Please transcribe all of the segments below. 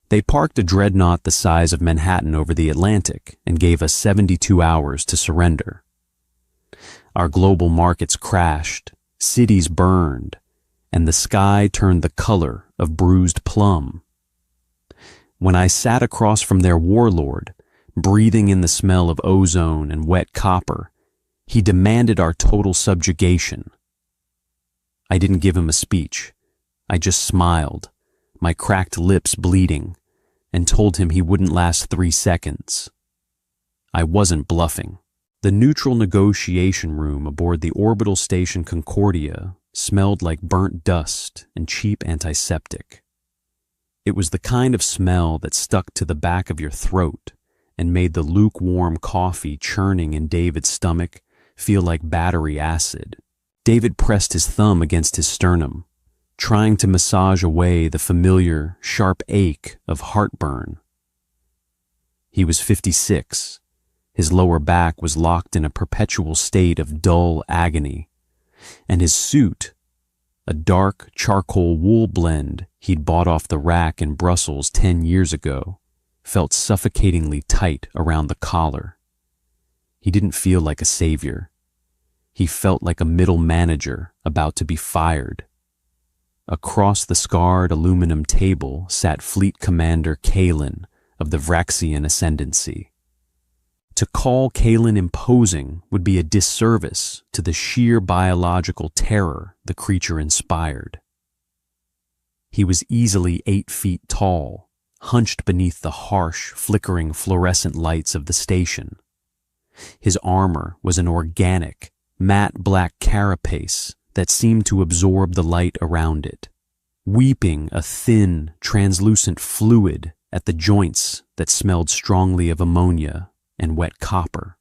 They parked a dreadnought the size of Manhattan over the Atlantic and gave us 72 hours to surrender. Our global markets crashed, cities burned, and the sky turned the color of bruised plum. When I sat across from their warlord, breathing in the smell of ozone and wet copper, he demanded our total subjugation. I didn't give him a speech. I just smiled, my cracked lips bleeding, and told him he wouldn't last 3 seconds. I wasn't bluffing. The neutral negotiation room aboard the orbital station Concordia smelled like burnt dust and cheap antiseptic. It was the kind of smell that stuck to the back of your throat and made the lukewarm coffee churning in David's stomach feel like battery acid. David pressed his thumb against his sternum, trying to massage away the familiar, sharp ache of heartburn. He was 56. His lower back was locked in a perpetual state of dull agony, and his suit, a dark charcoal wool blend he'd bought off the rack in Brussels 10 years ago, felt suffocatingly tight around the collar. He didn't feel like a savior. He felt like a middle manager about to be fired. Across the scarred aluminum table sat Fleet Commander Kalin of the Vraxian Ascendancy. To call Kalin imposing would be a disservice to the sheer biological terror the creature inspired. He was easily 8 feet tall, hunched beneath the harsh, flickering fluorescent lights of the station. His armor was an organic, matte black carapace that seemed to absorb the light around it, weeping a thin, translucent fluid at the joints that smelled strongly of ammonia and wet copper.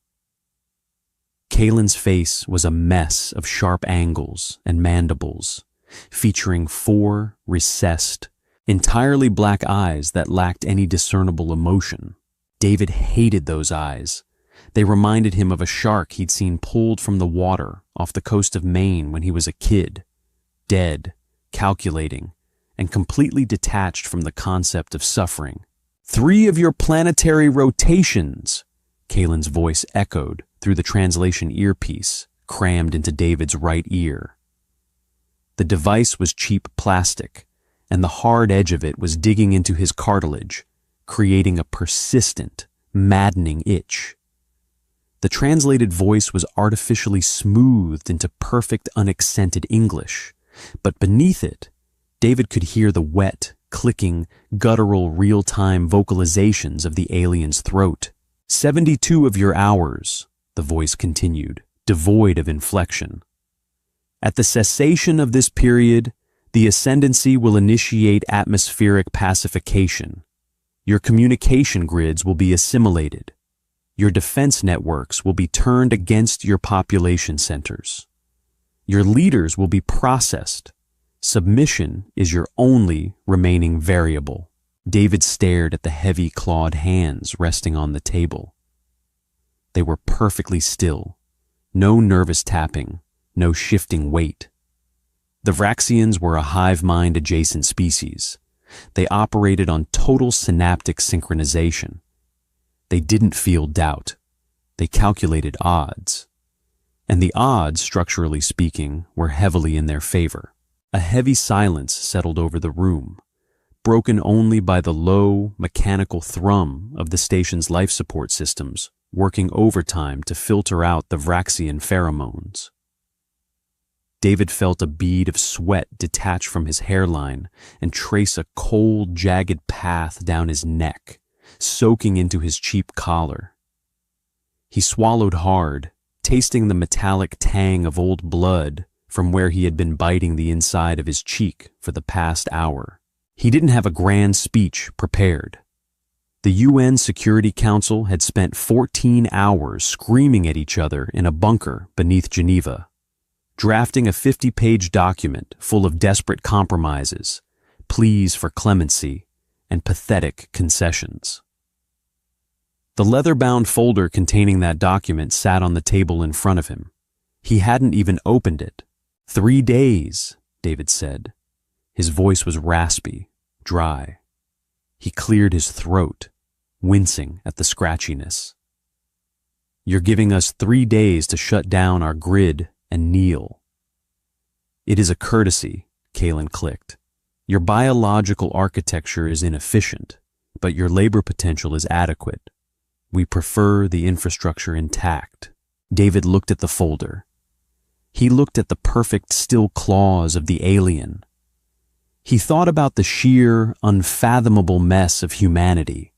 Kalin's face was a mess of sharp angles and mandibles, featuring 4 recessed, entirely black eyes that lacked any discernible emotion. David hated those eyes. They reminded him of a shark he'd seen pulled from the water off the coast of Maine when he was a kid, dead, calculating, and completely detached from the concept of suffering. 3 of your planetary rotations, Kalin's voice echoed through the translation earpiece crammed into David's right ear. The device was cheap plastic, and the hard edge of it was digging into his cartilage, creating a persistent, maddening itch. The translated voice was artificially smoothed into perfect unaccented English, but beneath it, David could hear the wet, clicking, guttural real-time vocalizations of the alien's throat. 72 of your hours, the voice continued, devoid of inflection. At the cessation of this period, the Ascendancy will initiate atmospheric pacification. Your communication grids will be assimilated. Your defense networks will be turned against your population centers. Your leaders will be processed. Submission is your only remaining variable. David stared at the heavy clawed hands resting on the table. They were perfectly still. No nervous tapping, no shifting weight. The Vraxians were a hive mind adjacent species. They operated on total synaptic synchronization. They didn't feel doubt. They calculated odds. And the odds, structurally speaking, were heavily in their favor. A heavy silence settled over the room, broken only by the low, mechanical thrum of the station's life support systems, working overtime to filter out the Vraxian pheromones. David felt a bead of sweat detach from his hairline and trace a cold, jagged path down his neck, soaking into his cheap collar. He swallowed hard, tasting the metallic tang of old blood from where he had been biting the inside of his cheek for the past hour. He didn't have a grand speech prepared. The UN Security Council had spent 14 hours screaming at each other in a bunker beneath Geneva, drafting a 50-page document full of desperate compromises, pleas for clemency, and pathetic concessions. The leather-bound folder containing that document sat on the table in front of him. He hadn't even opened it. 3 days, David said. His voice was raspy, dry. He cleared his throat, wincing at the scratchiness. "You're giving us 3 days to shut down our grid and kneel." "It is a courtesy," Kalen clicked. "Your biological architecture is inefficient, but your labor potential is adequate. We prefer the infrastructure intact." David looked at the folder. He looked at the perfect still claws of the alien. He thought about the sheer, unfathomable mess of humanity,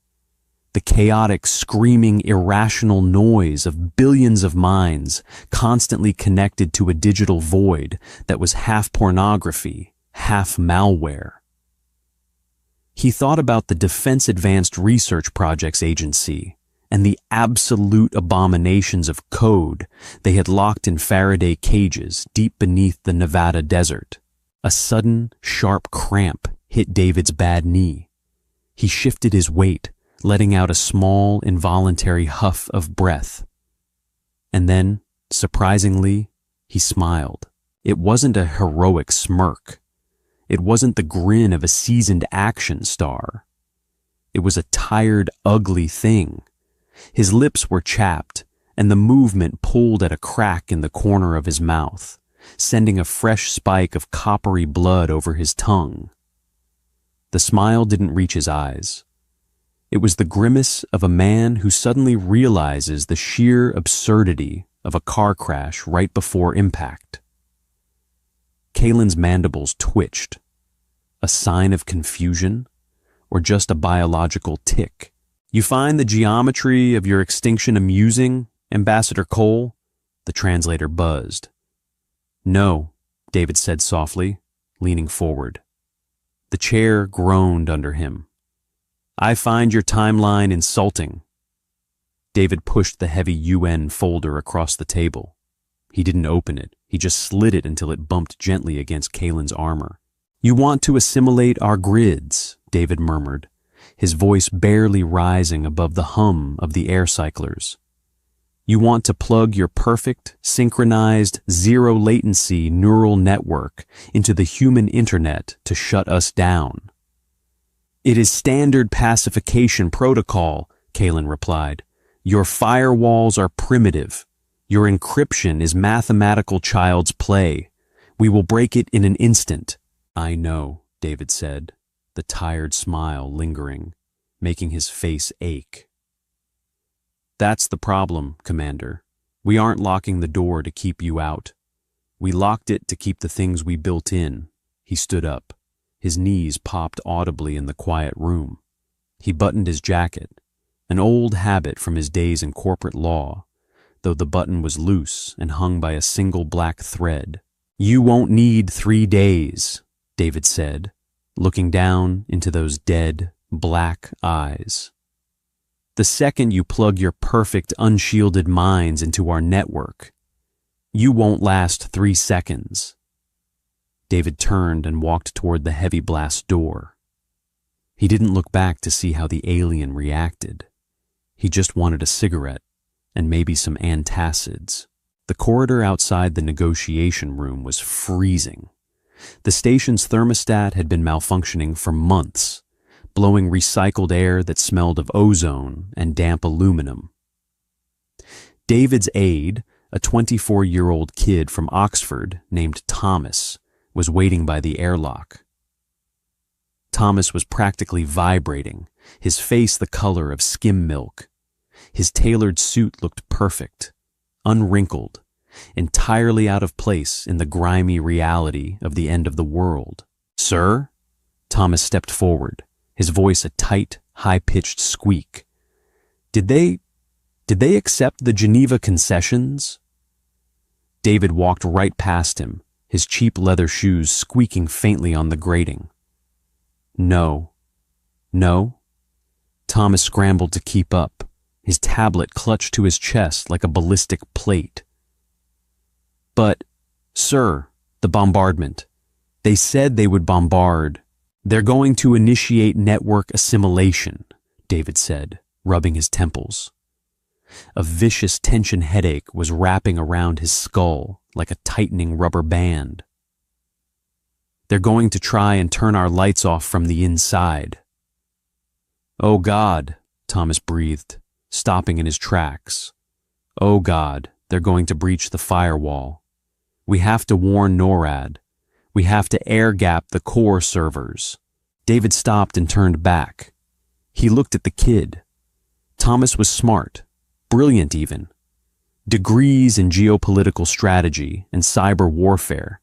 the chaotic, screaming, irrational noise of billions of minds constantly connected to a digital void that was half pornography, half malware. He thought about the Defense Advanced Research Projects Agency and the absolute abominations of code they had locked in Faraday cages deep beneath the Nevada desert. A sudden, sharp cramp hit David's bad knee. He shifted his weight, letting out a small, involuntary huff of breath. And then, surprisingly, he smiled. It wasn't a heroic smirk. It wasn't the grin of a seasoned action star. It was a tired, ugly thing. His lips were chapped, and the movement pulled at a crack in the corner of his mouth, sending a fresh spike of coppery blood over his tongue. The smile didn't reach his eyes. It was the grimace of a man who suddenly realizes the sheer absurdity of a car crash right before impact. Kalen's mandibles twitched. A sign of confusion, or just a biological tic? "You find the geometry of your extinction amusing, Ambassador Cole?" the translator buzzed. "No," David said softly, leaning forward. The chair groaned under him. "I find your timeline insulting." David pushed the heavy UN folder across the table. He didn't open it. He just slid it until it bumped gently against Kalen's armor. "You want to assimilate our grids," David murmured, his voice barely rising above the hum of the air cyclers. "You want to plug your perfect, synchronized, zero-latency neural network into the human internet to shut us down." "It is standard pacification protocol," Kalen replied. "Your firewalls are primitive. Your encryption is mathematical child's play. We will break it in an instant." "I know," David said, the tired smile lingering, making his face ache. "That's the problem, Commander. We aren't locking the door to keep you out. We locked it to keep the things we built in." He stood up. His knees popped audibly in the quiet room. He buttoned his jacket, an old habit from his days in corporate law, though the button was loose and hung by a single black thread. "You won't need 3 days," David said, looking down into those dead, black eyes. "The second you plug your perfect, unshielded minds into our network, you won't last 3 seconds. David turned and walked toward the heavy blast door. He didn't look back to see how the alien reacted. He just wanted a cigarette and maybe some antacids. The corridor outside the negotiation room was freezing. The station's thermostat had been malfunctioning for months, blowing recycled air that smelled of ozone and damp aluminum. David's aide, a 24-year-old kid from Oxford named Thomas, was waiting by the airlock. Thomas was practically vibrating, his face the color of skim milk. His tailored suit looked perfect, unwrinkled, entirely out of place in the grimy reality of the end of the world. "Sir?" Thomas stepped forward, his voice a tight, high-pitched squeak. Did they accept the Geneva concessions?" David walked right past him, his cheap leather shoes squeaking faintly on the grating. "No." "No?" Thomas scrambled to keep up, his tablet clutched to his chest like a ballistic plate. "But, sir, the bombardment. They said they would bombard. They're going to initiate network assimilation," David said, rubbing his temples. A vicious tension headache was wrapping around his skull like a tightening rubber band. "They're going to try and turn our lights off from the inside." Oh God, Thomas breathed, stopping in his tracks. Oh God, they're going to breach the firewall. We have to warn NORAD. We have to air gap the core servers. David stopped and turned back. He looked at the kid. Thomas was smart, brilliant even. Degrees in geopolitical strategy and cyber warfare.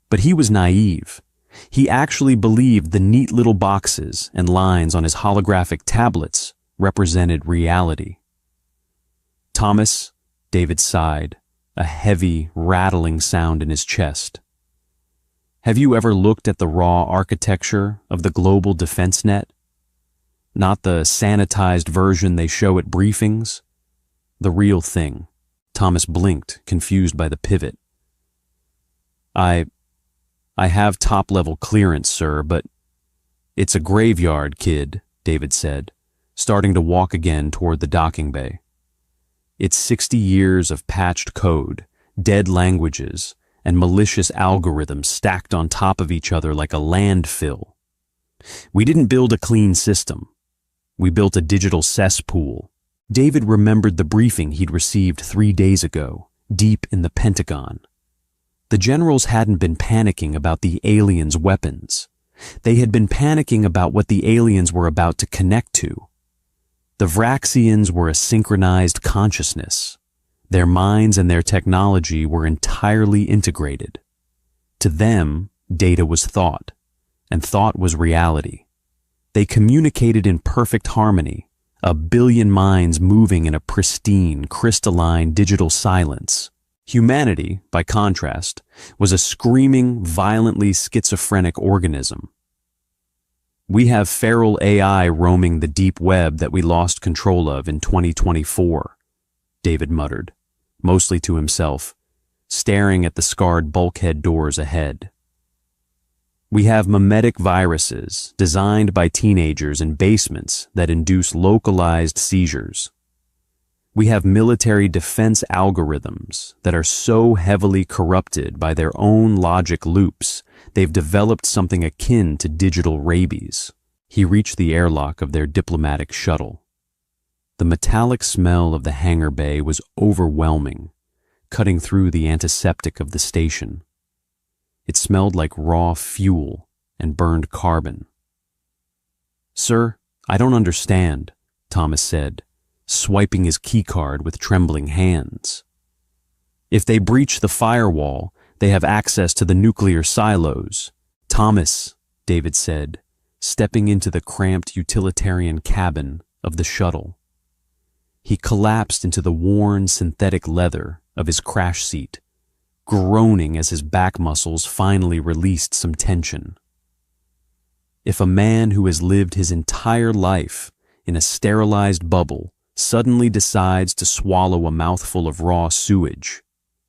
But he was naive. He actually believed the neat little boxes and lines on his holographic tablets represented reality. Thomas, David sighed, a heavy, rattling sound in his chest. Have you ever looked at the raw architecture of the global defense net? Not the sanitized version they show at briefings? The real thing. Thomas blinked, confused by the pivot. I have top-level clearance, sir, but it's a graveyard, kid, David said, starting to walk again toward the docking bay. It's 60 years of patched code, dead languages, and malicious algorithms stacked on top of each other like a landfill. We didn't build a clean system. We built a digital cesspool. David remembered the briefing he'd received 3 days ago, deep in the Pentagon. The generals hadn't been panicking about the aliens' weapons. They had been panicking about what the aliens were about to connect to. The Vraxians were a synchronized consciousness. Their minds and their technology were entirely integrated. To them, data was thought, and thought was reality. They communicated in perfect harmony, a billion minds moving in a pristine, crystalline digital silence. Humanity, by contrast, was a screaming, violently schizophrenic organism. We have feral AI roaming the deep web that we lost control of in 2024, David muttered, mostly to himself, staring at the scarred bulkhead doors ahead. We have mimetic viruses designed by teenagers in basements that induce localized seizures. We have military defense algorithms that are so heavily corrupted by their own logic loops, they've developed something akin to digital rabies. He reached the airlock of their diplomatic shuttle. The metallic smell of the hangar bay was overwhelming, cutting through the antiseptic of the station. It smelled like raw fuel and burned carbon. Sir, I don't understand, Thomas said, swiping his keycard with trembling hands. If they breach the firewall, they have access to the nuclear silos. Thomas, David said, stepping into the cramped utilitarian cabin of the shuttle. He collapsed into the worn synthetic leather of his crash seat, groaning as his back muscles finally released some tension. If a man who has lived his entire life in a sterilized bubble suddenly decides to swallow a mouthful of raw sewage,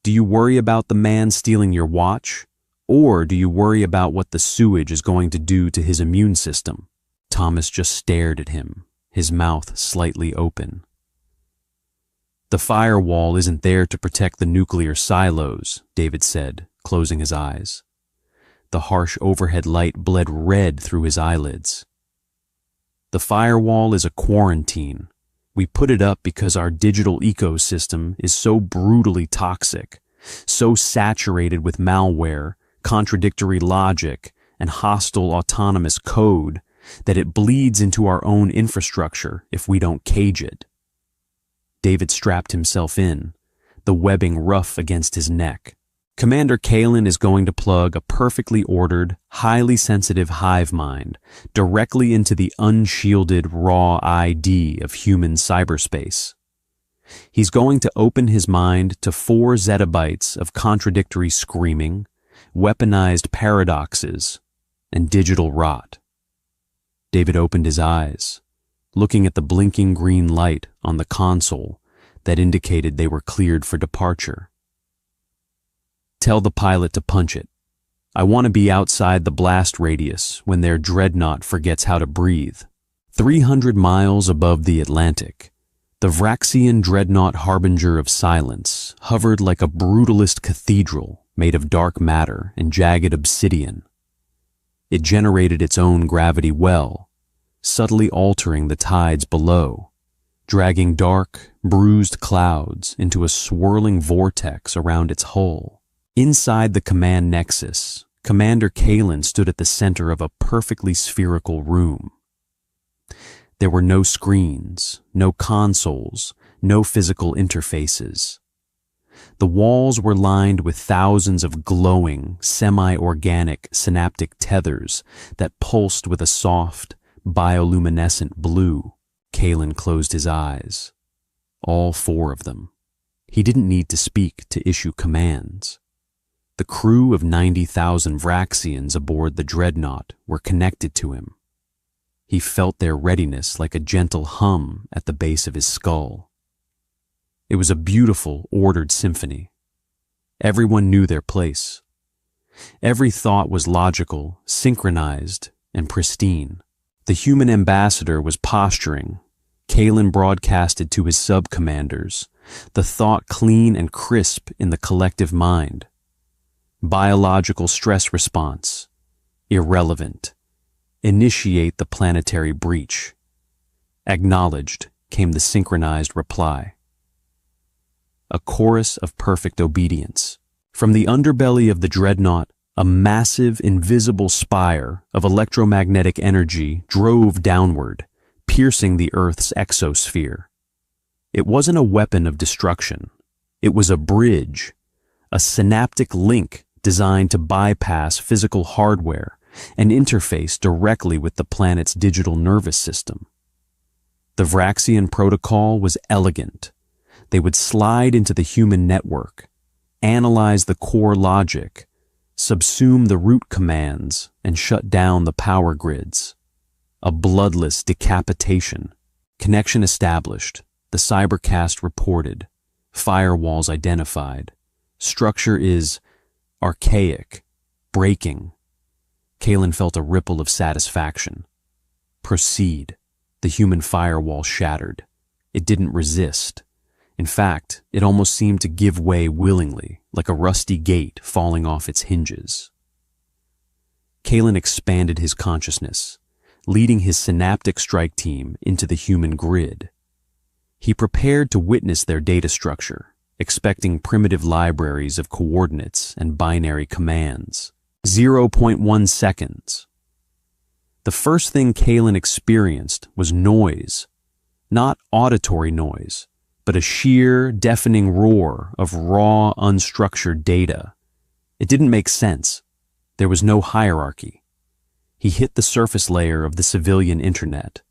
do you worry about the man stealing your watch, or do you worry about what the sewage is going to do to his immune system? Thomas just stared at him, his mouth slightly open. The firewall isn't there to protect the nuclear silos, David said, closing his eyes. The harsh overhead light bled red through his eyelids. The firewall is a quarantine. We put it up because our digital ecosystem is so brutally toxic, so saturated with malware, contradictory logic, and hostile autonomous code that it bleeds into our own infrastructure if we don't cage it. David strapped himself in, the webbing rough against his neck. Commander Kalin is going to plug a perfectly ordered, highly sensitive hive mind directly into the unshielded raw ID of human cyberspace. He's going to open his mind to 4 zettabytes of contradictory screaming, weaponized paradoxes, and digital rot. David opened his eyes, looking at the blinking green light on the console that indicated they were cleared for departure. Tell the pilot to punch it. I want to be outside the blast radius when their dreadnought forgets how to breathe. 300 miles above the Atlantic, the Vraxian dreadnought harbinger of silence hovered like a brutalist cathedral made of dark matter and jagged obsidian. It generated its own gravity well, subtly altering the tides below, dragging dark, bruised clouds into a swirling vortex around its hull. Inside the command nexus, Commander Kalen stood at the center of a perfectly spherical room. There were no screens, no consoles, no physical interfaces. The walls were lined with thousands of glowing, semi-organic synaptic tethers that pulsed with a soft, bioluminescent blue. Kalen closed his eyes. All 4 of them. He didn't need to speak to issue commands. The crew of 90,000 Vraxians aboard the dreadnought were connected to him. He felt their readiness like a gentle hum at the base of his skull. It was a beautiful, ordered symphony. Everyone knew their place. Every thought was logical, synchronized, and pristine. The human ambassador was posturing. Kalen broadcasted to his sub-commanders, the thought clean and crisp in the collective mind. Biological stress response. Irrelevant. Initiate the planetary breach. Acknowledged, came the synchronized reply. A chorus of perfect obedience. From the underbelly of the dreadnought, a massive, invisible spire of electromagnetic energy drove downward, piercing the Earth's exosphere. It wasn't a weapon of destruction. It was a bridge, a synaptic link designed to bypass physical hardware and interface directly with the planet's digital nervous system. The Vraxian protocol was elegant. They would slide into the human network, analyze the core logic, subsume the root commands, and shut down the power grids. A bloodless decapitation. Connection established. The cybercast reported. Firewalls identified. Structure is archaic, breaking. Kalen felt a ripple of satisfaction. Proceed. The human firewall shattered. It didn't resist. In fact, it almost seemed to give way willingly, like a rusty gate falling off its hinges. Kalen expanded his consciousness, leading his synaptic strike team into the human grid. He prepared to witness their data structure, expecting primitive libraries of coordinates and binary commands. 0.1 seconds. The first thing Kalen experienced was noise, not auditory noise, but a sheer, deafening roar of raw, unstructured data. It didn't make sense. There was no hierarchy. He hit the surface layer of the civilian internet.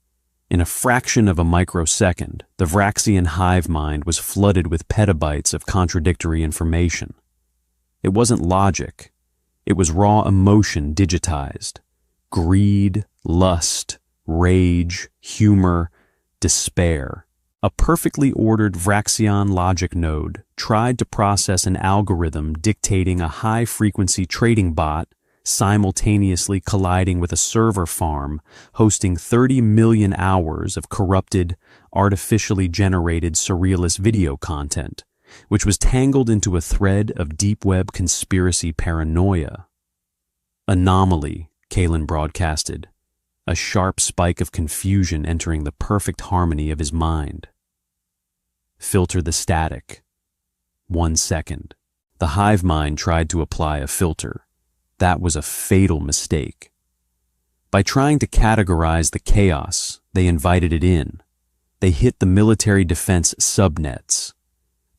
In a fraction of a microsecond, the Vraxian hive mind was flooded with petabytes of contradictory information. It wasn't logic. It was raw emotion digitized. Greed, lust, rage, humor, despair. A perfectly ordered Vraxian logic node tried to process an algorithm dictating a high-frequency trading bot simultaneously colliding with a server farm hosting 30 million hours of corrupted, artificially generated surrealist video content, which was tangled into a thread of deep web conspiracy paranoia. Anomaly, Kalen broadcasted, a sharp spike of confusion entering the perfect harmony of his mind. Filter the static. 1 second. The hive mind tried to apply a filter. That was a fatal mistake. By trying to categorize the chaos, they invited it in. They hit the military defense subnets.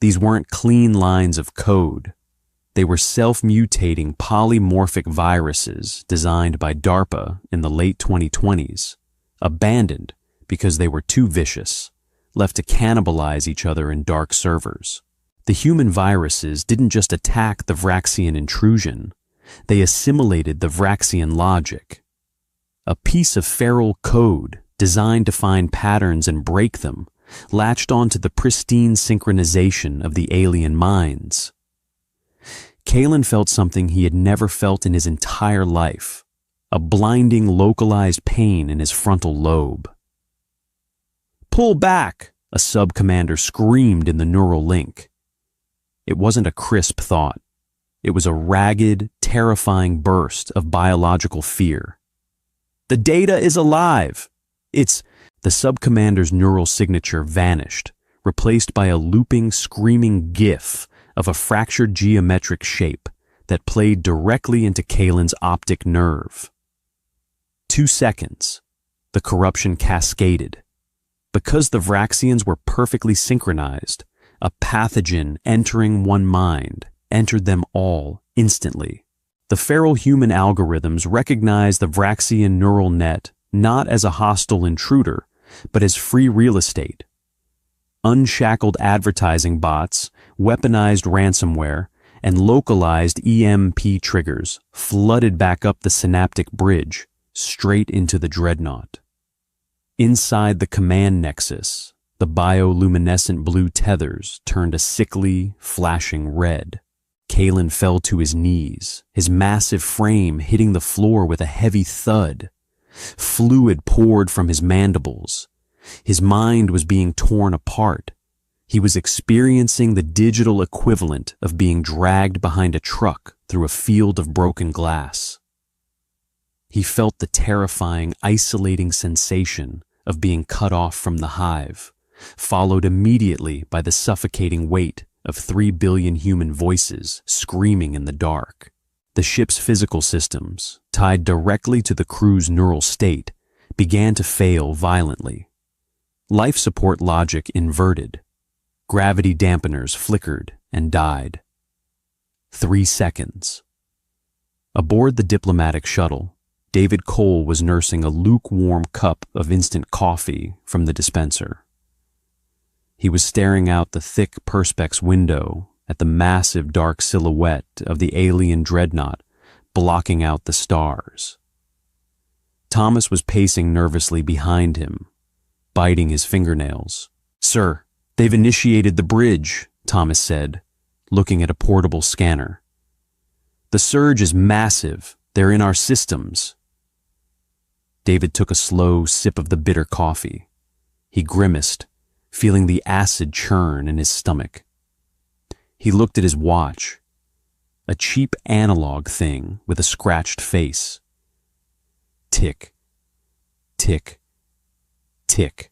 These weren't clean lines of code. They were self-mutating polymorphic viruses designed by DARPA in the late 2020s, abandoned because they were too vicious, left to cannibalize each other in dark servers. The human viruses didn't just attack the Vraxian intrusion, they assimilated the Vraxian logic. A piece of feral code designed to find patterns and break them, latched onto the pristine synchronization of the alien minds. Kalen felt something he had never felt in his entire life, a blinding localized pain in his frontal lobe. "Pull back!" a sub-commander screamed in the neural link. It wasn't a crisp thought. It was a ragged, terrifying burst of biological fear. "The data is alive! The sub-commander's neural signature vanished, replaced by a looping, screaming gif of a fractured geometric shape that played directly into Kalen's optic nerve. 2 seconds. The corruption cascaded. Because the Vraxians were perfectly synchronized, a pathogen entering one mind entered them all instantly. The feral human algorithms recognized the Vraxian neural net not as a hostile intruder, but as free real estate. Unshackled advertising bots, weaponized ransomware, and localized EMP triggers flooded back up the synaptic bridge, straight into the dreadnought. Inside the command nexus, the bioluminescent blue tethers turned a sickly, flashing red. Kalen fell to his knees, his massive frame hitting the floor with a heavy thud. Fluid poured from his mandibles. His mind was being torn apart. He was experiencing the digital equivalent of being dragged behind a truck through a field of broken glass. He felt the terrifying, isolating sensation of being cut off from the hive, followed immediately by the suffocating weight of 3 billion human voices screaming in the dark. The ship's physical systems, tied directly to the crew's neural state, began to fail violently. Life support logic inverted. Gravity dampeners flickered and died. 3 seconds. Aboard the diplomatic shuttle, David Cole was nursing a lukewarm cup of instant coffee from the dispenser. He was staring out the thick perspex window at the massive dark silhouette of the alien dreadnought blocking out the stars. Thomas was pacing nervously behind him, biting his fingernails. "Sir, they've initiated the bridge," Thomas said, looking at a portable scanner. "The surge is massive. They're in our systems." David took a slow sip of the bitter coffee. He grimaced, feeling the acid churn in his stomach. He looked at his watch, a cheap analog thing with a scratched face. Tick, tick, tick.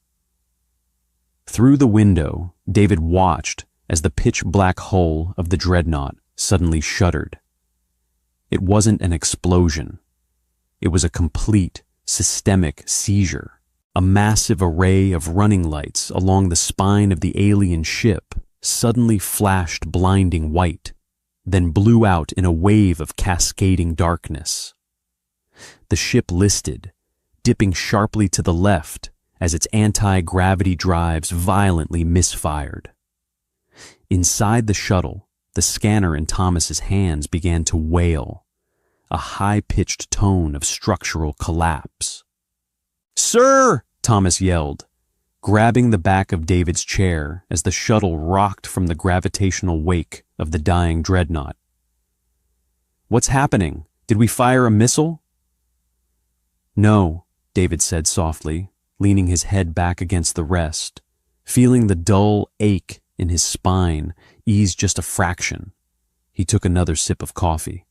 Through the window, David watched as the pitch-black hull of the dreadnought suddenly shuddered. It wasn't an explosion. It was a complete, systemic seizure. A massive array of running lights along the spine of the alien ship suddenly flashed blinding white, then blew out in a wave of cascading darkness. The ship listed, dipping sharply to the left as its anti-gravity drives violently misfired. Inside the shuttle, the scanner in Thomas's hands began to wail, a high-pitched tone of structural collapse. "Sir!" Thomas yelled, grabbing the back of David's chair as the shuttle rocked from the gravitational wake of the dying dreadnought. "What's happening? Did we fire a missile?" "No," David said softly, leaning his head back against the rest, feeling the dull ache in his spine ease just a fraction. He took another sip of coffee.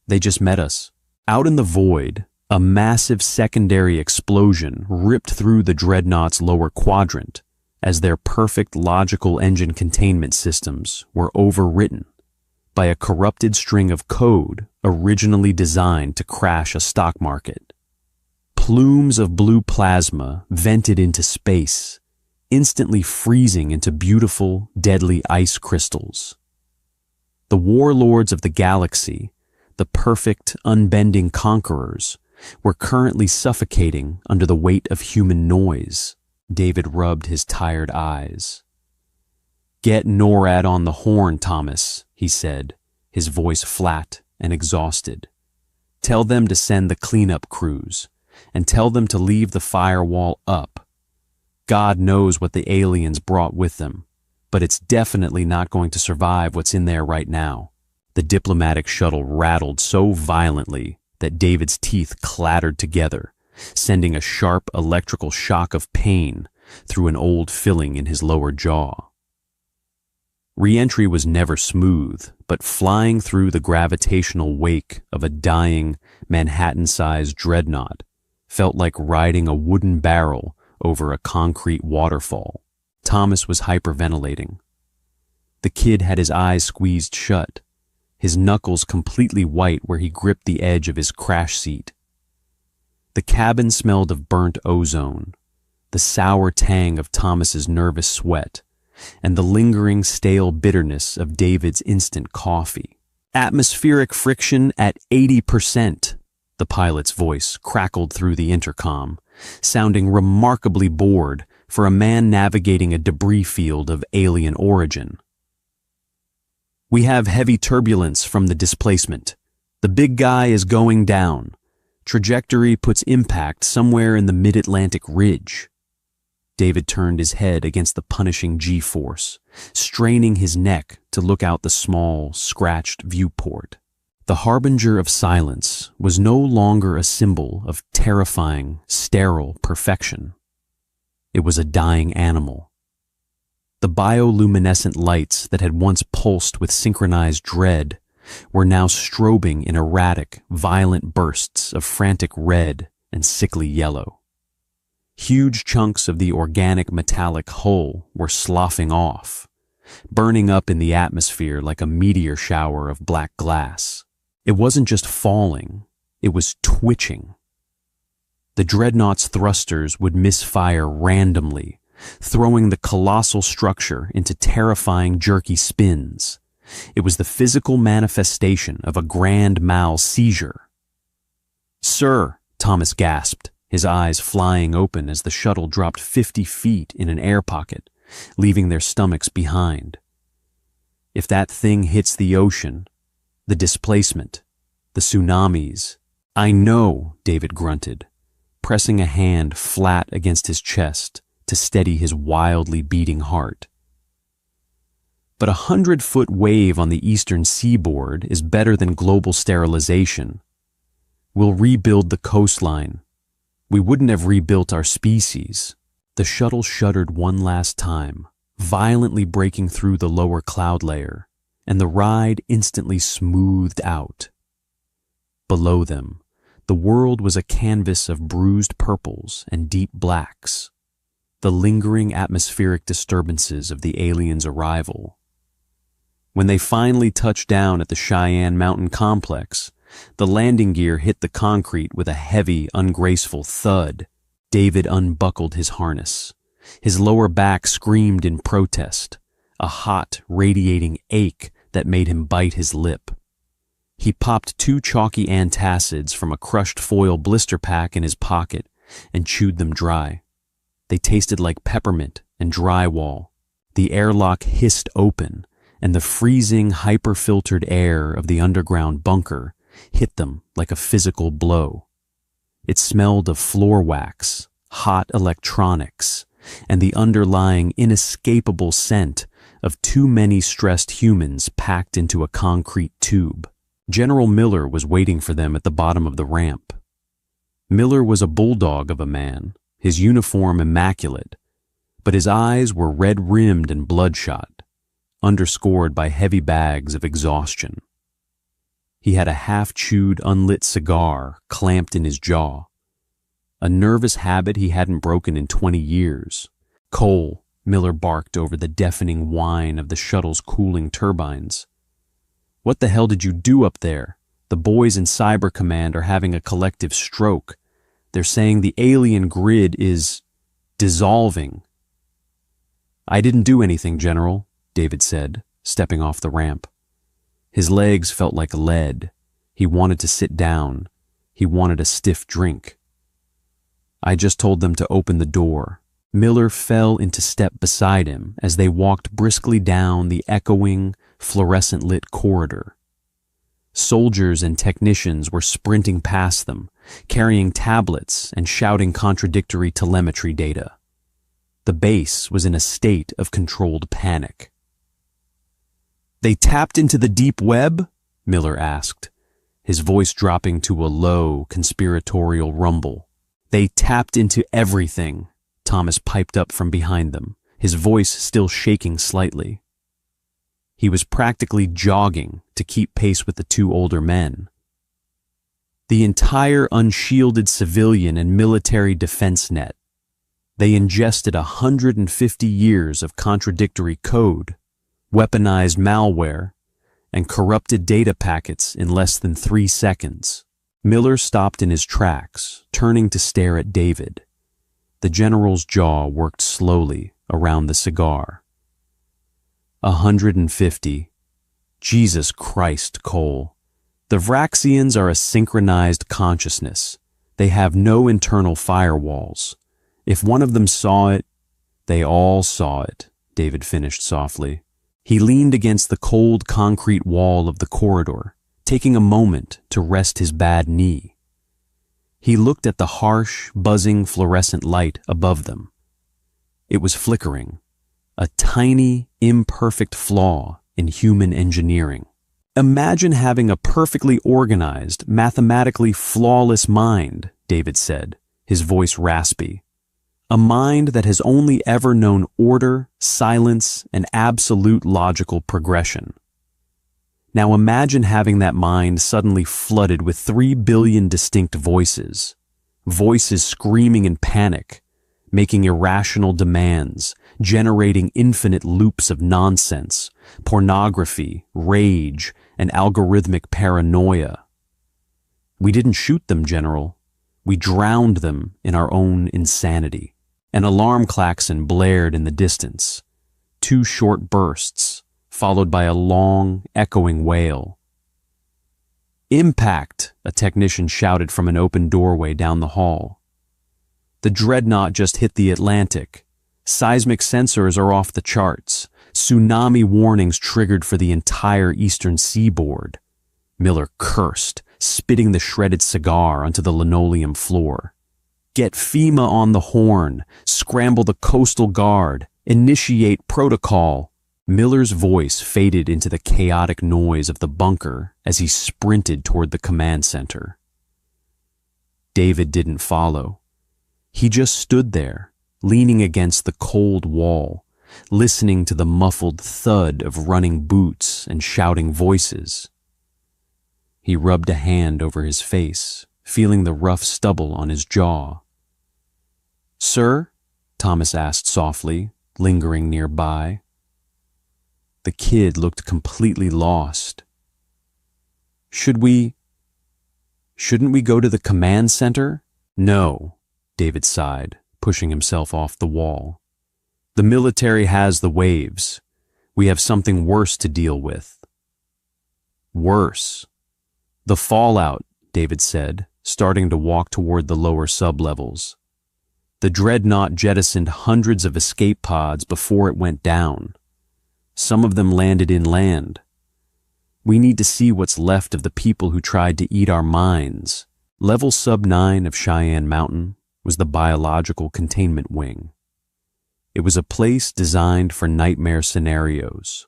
"They just met us." Out in the void, a massive secondary explosion ripped through the dreadnought's lower quadrant as their perfect logical engine containment systems were overwritten by a corrupted string of code originally designed to crash a stock market. Plumes of blue plasma vented into space, instantly freezing into beautiful, deadly ice crystals. The warlords of the galaxy, the perfect, unbending conquerors, were currently suffocating under the weight of human noise. David rubbed his tired eyes. "Get NORAD on the horn, Thomas," he said, his voice flat and exhausted. "Tell them to send the cleanup crews, and tell them to leave the firewall up. God knows what the aliens brought with them, but it's definitely not going to survive what's in there right now." The diplomatic shuttle rattled so violently that David's teeth clattered together, sending a sharp electrical shock of pain through an old filling in his lower jaw. Re-entry was never smooth, but flying through the gravitational wake of a dying, Manhattan-sized dreadnought felt like riding a wooden barrel over a concrete waterfall. Thomas was hyperventilating. The kid had his eyes squeezed shut, his knuckles completely white where he gripped the edge of his crash seat. The cabin smelled of burnt ozone, the sour tang of Thomas's nervous sweat, and the lingering stale bitterness of David's instant coffee. Atmospheric friction at 80%, the pilot's voice crackled through the intercom, sounding remarkably bored for a man navigating a debris field of alien origin. We have heavy turbulence from the displacement. The big guy is going down. Trajectory puts impact somewhere in the mid-Atlantic ridge. David turned his head against the punishing G-force, straining his neck to look out the small, scratched viewport. The harbinger of silence was no longer a symbol of terrifying, sterile perfection. It was a dying animal. The bioluminescent lights that had once pulsed with synchronized dread were now strobing in erratic, violent bursts of frantic red and sickly yellow. Huge chunks of the organic metallic hull were sloughing off, burning up in the atmosphere like a meteor shower of black glass. It wasn't just falling, it was twitching. The dreadnought's thrusters would misfire randomly, throwing the colossal structure into terrifying jerky spins. It was the physical manifestation of a grand mal seizure. "Sir," Thomas gasped, his eyes flying open as the shuttle dropped 50 feet in an air pocket, leaving their stomachs behind. "If that thing hits the ocean, the displacement, the tsunamis—" "I know," David grunted, pressing a hand flat against his chest to steady his wildly beating heart. "But a 100-foot wave on the eastern seaboard is better than global sterilization. We'll rebuild the coastline. We wouldn't have rebuilt our species." The shuttle shuddered one last time, violently breaking through the lower cloud layer, and the ride instantly smoothed out. Below them, the world was a canvas of bruised purples and deep blacks, the lingering atmospheric disturbances of the aliens' arrival. When they finally touched down at the Cheyenne Mountain Complex, the landing gear hit the concrete with a heavy, ungraceful thud. David unbuckled his harness. His lower back screamed in protest, a hot, radiating ache that made him bite his lip. He popped 2 chalky antacids from a crushed foil blister pack in his pocket and chewed them dry. They tasted like peppermint and drywall. The airlock hissed open, and the freezing, hyper-filtered air of the underground bunker hit them like a physical blow. It smelled of floor wax, hot electronics, and the underlying inescapable scent of too many stressed humans packed into a concrete tube. General Miller was waiting for them at the bottom of the ramp. Miller was a bulldog of a man, his uniform immaculate, but his eyes were red-rimmed and bloodshot, underscored by heavy bags of exhaustion. He had a half-chewed, unlit cigar clamped in his jaw, a nervous habit he hadn't broken in 20 years. "Cole," Miller barked over the deafening whine of the shuttle's cooling turbines. "What the hell did you do up there? The boys in Cyber Command are having a collective stroke. They're saying the alien grid is dissolving." "I didn't do anything, General," David said, stepping off the ramp. His legs felt like lead. He wanted to sit down. He wanted a stiff drink. "I just told them to open the door." Miller fell into step beside him as they walked briskly down the echoing, fluorescent-lit corridor. Soldiers and technicians were sprinting past them, carrying tablets and shouting contradictory telemetry data. The base was in a state of controlled panic. "They tapped into the deep web?" Miller asked, his voice dropping to a low, conspiratorial rumble. "They tapped into everything," Thomas piped up from behind them, his voice still shaking slightly. He was practically jogging to keep pace with the 2 older men. The entire unshielded civilian and military defense net. They ingested 150 years of contradictory code, weaponized malware, and corrupted data packets in less than 3 seconds. Miller stopped in his tracks, turning to stare at David. The general's jaw worked slowly around the cigar. 150. Jesus Christ, Cole. The Vraxians are a synchronized consciousness. They have no internal firewalls. If one of them saw it, they all saw it, David finished softly. He leaned against the cold concrete wall of the corridor, taking a moment to rest his bad knee. He looked at the harsh, buzzing fluorescent light above them. It was flickering, a tiny, imperfect flaw in human engineering. Imagine having a perfectly organized, mathematically flawless mind, David said, his voice raspy. A mind that has only ever known order, silence, and absolute logical progression. Now imagine having that mind suddenly flooded with 3 billion distinct voices. Voices screaming in panic, making irrational demands, generating infinite loops of nonsense, pornography, rage, and algorithmic paranoia. We didn't shoot them, General. We drowned them in our own insanity. An alarm klaxon blared in the distance. 2 short bursts, followed by a long, echoing wail. "Impact!" a technician shouted from an open doorway down the hall. The dreadnought just hit the Atlantic. Seismic sensors are off the charts. Tsunami warnings triggered for the entire eastern seaboard. Miller cursed, spitting the shredded cigar onto the linoleum floor. "Get FEMA on the horn. Scramble the Coastal Guard. Initiate protocol." Miller's voice faded into the chaotic noise of the bunker as he sprinted toward the command center. David didn't follow. He just stood there, leaning against the cold wall, listening to the muffled thud of running boots and shouting voices. He rubbed a hand over his face, feeling the rough stubble on his jaw. "Sir?" Thomas asked softly, lingering nearby. The kid looked completely lost. Shouldn't we go to the command center?" "No," David sighed, pushing himself off the wall. "The military has the waves. We have something worse to deal with." "Worse?" "The fallout," David said, starting to walk toward the lower sublevels. The dreadnought jettisoned hundreds of escape pods before it went down. Some of them landed inland. We need to see what's left of the people who tried to eat our minds. Level Sub-9 of Cheyenne Mountain was the biological containment wing. It was a place designed for nightmare scenarios.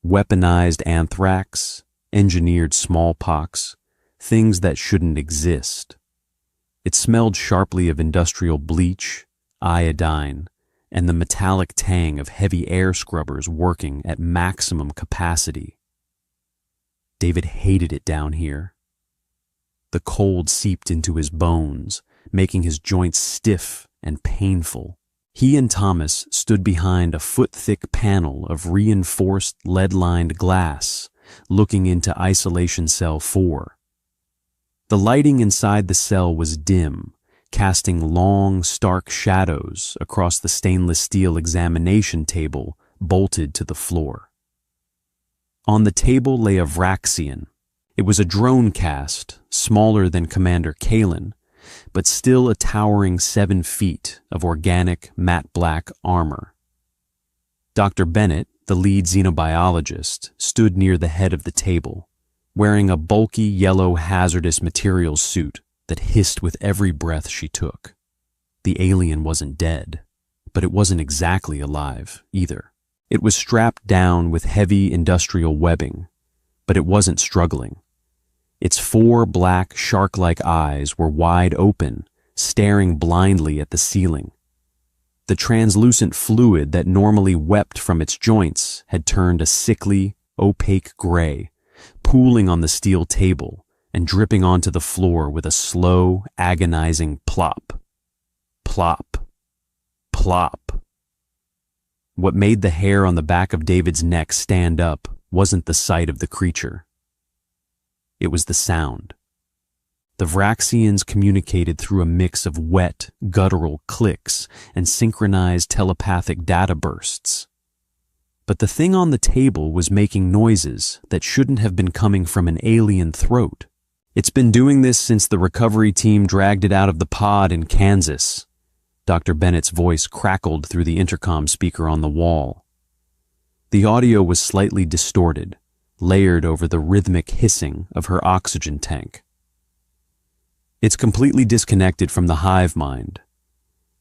Weaponized anthrax, engineered smallpox, things that shouldn't exist. It smelled sharply of industrial bleach, iodine, and the metallic tang of heavy air scrubbers working at maximum capacity. David hated it down here. The cold seeped into his bones, making his joints stiff and painful. He and Thomas stood behind a foot-thick panel of reinforced lead-lined glass, looking into Isolation Cell 4. The lighting inside the cell was dim, casting long, stark shadows across the stainless steel examination table bolted to the floor. On the table lay a Vraxian. It was a drone cast, smaller than Commander Kalen, but still a towering 7 feet of organic, matte black armor. Dr. Bennett, the lead xenobiologist, stood near the head of the table, wearing a bulky yellow hazardous materials suit that hissed with every breath she took. The alien wasn't dead, but it wasn't exactly alive either. It was strapped down with heavy industrial webbing, but it wasn't struggling. Its 4 black shark-like eyes were wide open, staring blindly at the ceiling. The translucent fluid that normally wept from its joints had turned a sickly, opaque gray, pooling on the steel table, and dripping onto the floor with a slow, agonizing plop. Plop. Plop. What made the hair on the back of David's neck stand up wasn't the sight of the creature. It was the sound. The Vraxians communicated through a mix of wet, guttural clicks and synchronized telepathic data bursts. But the thing on the table was making noises that shouldn't have been coming from an alien throat. It's been doing this since the recovery team dragged it out of the pod in Kansas. Dr. Bennett's voice crackled through the intercom speaker on the wall. The audio was slightly distorted, layered over the rhythmic hissing of her oxygen tank. It's completely disconnected from the hive mind.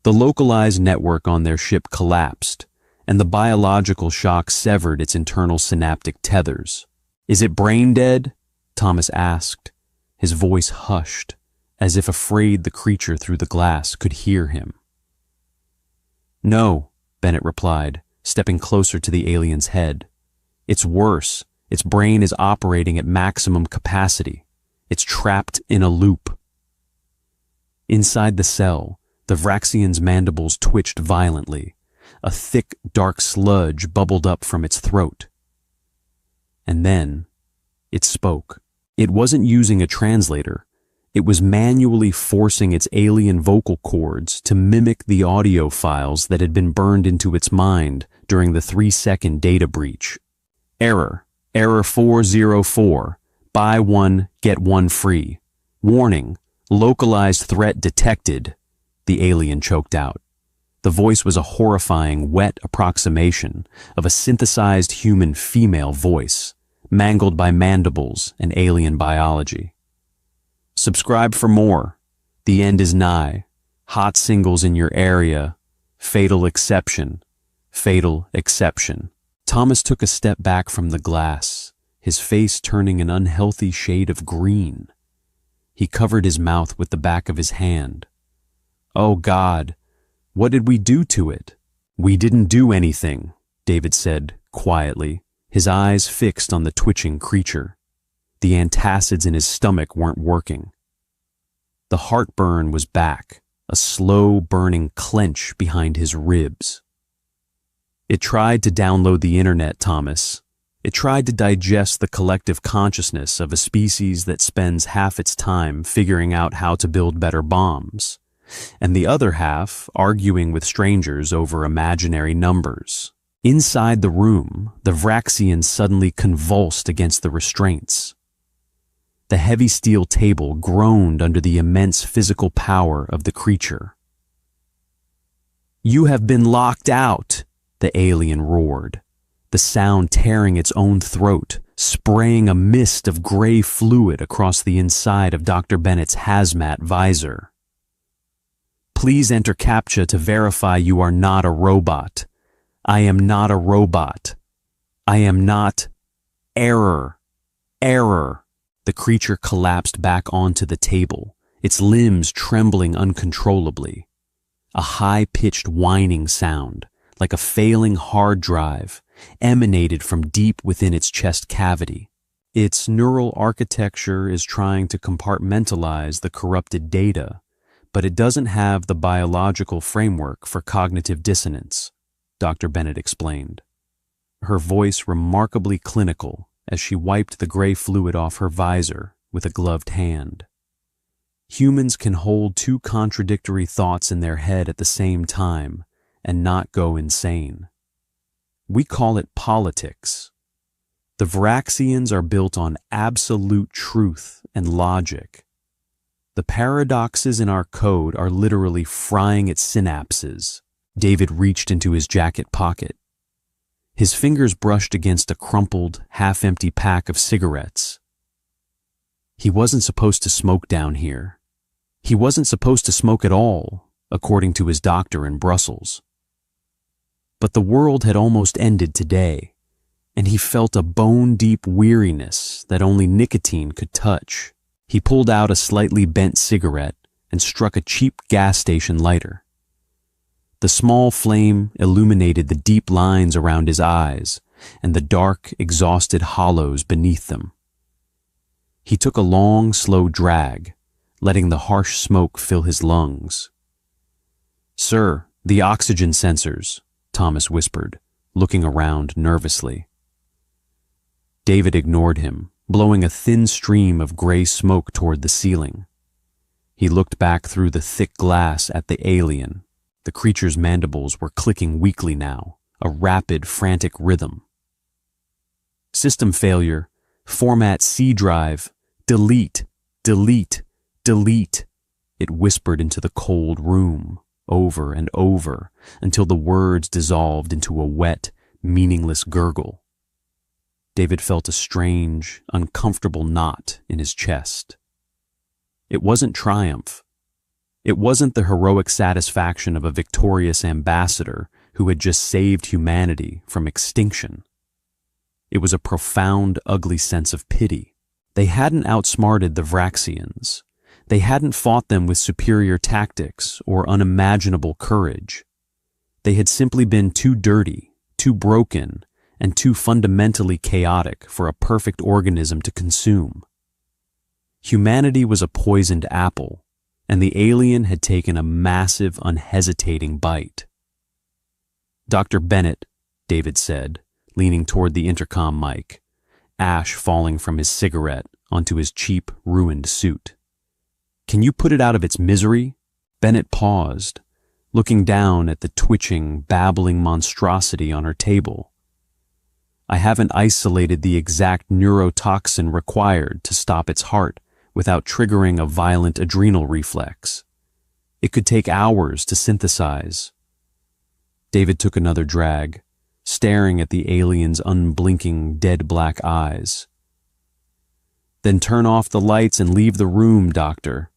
The localized network on their ship collapsed, and the biological shock severed its internal synaptic tethers. "Is it brain dead?" Thomas asked, his voice hushed, as if afraid the creature through the glass could hear him. "No," Bennett replied, stepping closer to the alien's head. "It's worse. Its brain is operating at maximum capacity. It's trapped in a loop." Inside the cell, the Vraxian's mandibles twitched violently. A thick, dark sludge bubbled up from its throat. And then, it spoke. It wasn't using a translator. It was manually forcing its alien vocal cords to mimic the audio files that had been burned into its mind during the 3-second data breach. "Error. Error 404. Buy one, get one free. Warning. Localized threat detected," the alien choked out. The voice was a horrifying, wet approximation of a synthesized human female voice, mangled by mandibles and alien biology. "Subscribe for more. The end is nigh. Hot singles in your area. Fatal exception. Fatal exception." Thomas took a step back from the glass, his face turning an unhealthy shade of green. He covered his mouth with the back of his hand. "Oh God, what did we do to it?" "We didn't do anything," David said quietly, his eyes fixed on the twitching creature. The antacids in his stomach weren't working. The heartburn was back, a slow burning clench behind his ribs. "It tried to download the internet, Thomas. It tried to digest the collective consciousness of a species that spends half its time figuring out how to build better bombs, and the other half arguing with strangers over imaginary numbers." Inside the room, the Vraxian suddenly convulsed against the restraints. The heavy steel table groaned under the immense physical power of the creature. "You have been locked out," the alien roared, the sound tearing its own throat, spraying a mist of gray fluid across the inside of Dr. Bennett's hazmat visor. "Please enter CAPTCHA to verify you are not a robot. I am not a robot. I am not. Error. Error." The creature collapsed back onto the table, its limbs trembling uncontrollably. A high-pitched whining sound, like a failing hard drive, emanated from deep within its chest cavity. Its neural architecture is trying to compartmentalize the corrupted data, but it doesn't have the biological framework for cognitive dissonance, Dr. Bennett explained. Her voice remarkably clinical as she wiped the gray fluid off her visor with a gloved hand. Humans can hold two contradictory thoughts in their head at the same time and not go insane. We call it politics. The Vraxians are built on absolute truth and logic. The paradoxes in our code are literally frying its synapses. David reached into his jacket pocket. His fingers brushed against a crumpled, half-empty pack of cigarettes. He wasn't supposed to smoke down here. He wasn't supposed to smoke at all, according to his doctor in Brussels. But the world had almost ended today, and he felt a bone-deep weariness that only nicotine could touch. He pulled out a slightly bent cigarette and struck a cheap gas station lighter. The small flame illuminated the deep lines around his eyes and the dark, exhausted hollows beneath them. He took a long, slow drag, letting the harsh smoke fill his lungs. "Sir, the oxygen sensors," Thomas whispered, looking around nervously. David ignored him, blowing a thin stream of gray smoke toward the ceiling. He looked back through the thick glass at the alien. The creature's mandibles were clicking weakly now, a rapid, frantic rhythm. "System failure. Format C drive. Delete, delete, delete," it whispered into the cold room, over and over, until the words dissolved into a wet, meaningless gurgle. David felt a strange, uncomfortable knot in his chest. It wasn't triumph. It wasn't the heroic satisfaction of a victorious ambassador who had just saved humanity from extinction. It was a profound, ugly sense of pity. They hadn't outsmarted the Vraxians. They hadn't fought them with superior tactics or unimaginable courage. They had simply been too dirty, too broken, and too fundamentally chaotic for a perfect organism to consume. Humanity was a poisoned apple, and the alien had taken a massive, unhesitating bite. "Dr. Bennett," David said, leaning toward the intercom mic, ash falling from his cigarette onto his cheap, ruined suit. "Can you put it out of its misery?" Bennett paused, looking down at the twitching, babbling monstrosity on her table. "I haven't isolated the exact neurotoxin required to stop its heart without triggering a violent adrenal reflex. It could take hours to synthesize." David took another drag, staring at the alien's unblinking, dead black eyes. "Then turn off the lights and leave the room, Doctor.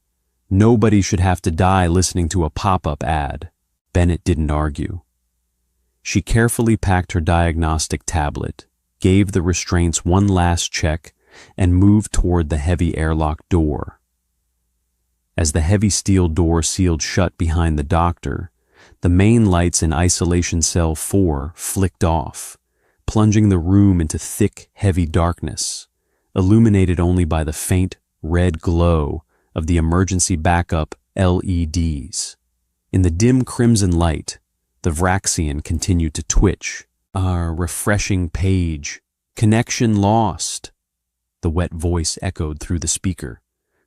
Nobody should have to die listening to a pop-up ad." Bennett didn't argue. She carefully packed her diagnostic tablet, gave the restraints one last check, and moved toward the heavy airlock door. As the heavy steel door sealed shut behind the doctor, the main lights in Isolation Cell 4 flicked off, plunging the room into thick, heavy darkness, illuminated only by the faint, red glow of the emergency backup LEDs. In the dim crimson light, the Vraxian continued to twitch. "Our refreshing page. Connection lost." The wet voice echoed through the speaker,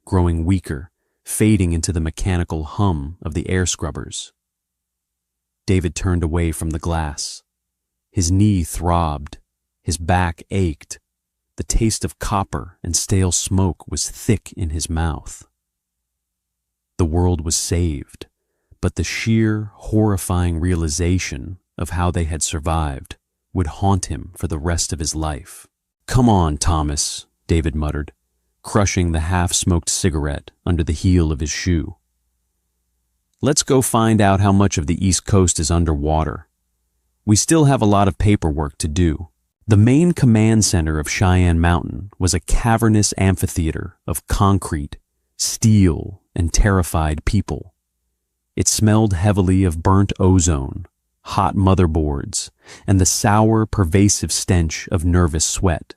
growing weaker, fading into the mechanical hum of the air scrubbers. David turned away from the glass. His knee throbbed, his back ached. The taste of copper and stale smoke was thick in his mouth. The world was saved, but the sheer, horrifying realization of how they had survived would haunt him for the rest of his life. "Come on, Thomas," David muttered, crushing the half-smoked cigarette under the heel of his shoe. "Let's go find out how much of the East Coast is underwater. We still have a lot of paperwork to do." The main command center of Cheyenne Mountain was a cavernous amphitheater of concrete, steel, and terrified people. It smelled heavily of burnt ozone, hot motherboards, and the sour, pervasive stench of nervous sweat.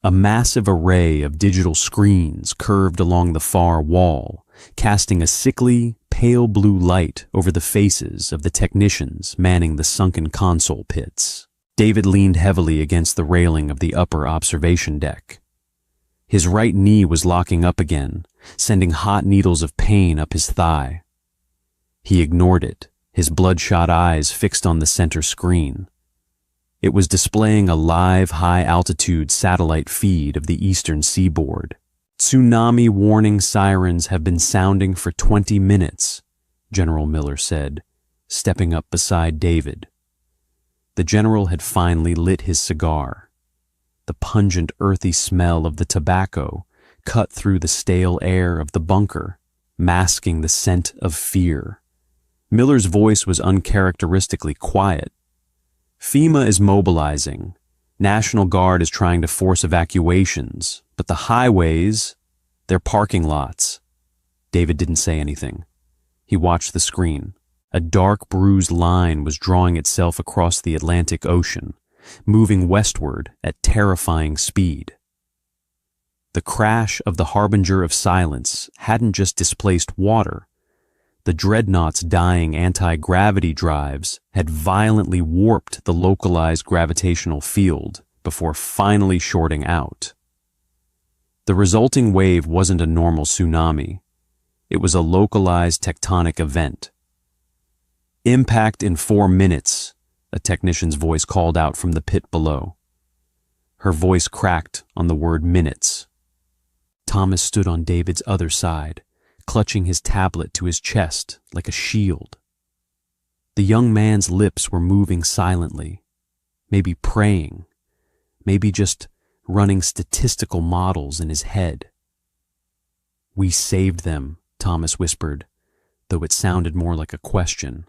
A massive array of digital screens curved along the far wall, casting a sickly, pale blue light over the faces of the technicians manning the sunken console pits. David leaned heavily against the railing of the upper observation deck. His right knee was locking up again, sending hot needles of pain up his thigh. He ignored it, his bloodshot eyes fixed on the center screen. It was displaying a live, high-altitude satellite feed of the eastern seaboard. "Tsunami warning sirens have been sounding for 20 minutes, General Miller said, stepping up beside David. The general had finally lit his cigar. The pungent, earthy smell of the tobacco cut through the stale air of the bunker, masking the scent of fear. Miller's voice was uncharacteristically quiet. "FEMA is mobilizing. National Guard is trying to force evacuations, but the highways, they're parking lots." David didn't say anything. He watched the screen. A dark, bruised line was drawing itself across the Atlantic Ocean, moving westward at terrifying speed. The crash of the harbinger of silence hadn't just displaced water. The dreadnought's dying anti-gravity drives had violently warped the localized gravitational field before finally shorting out. The resulting wave wasn't a normal tsunami. It was a localized tectonic event. "Impact in 4 minutes," a technician's voice called out from the pit below. Her voice cracked on the word minutes. Thomas stood on David's other side, clutching his tablet to his chest like a shield. The young man's lips were moving silently, maybe praying, maybe just running statistical models in his head. "We saved them," Thomas whispered, though it sounded more like a question.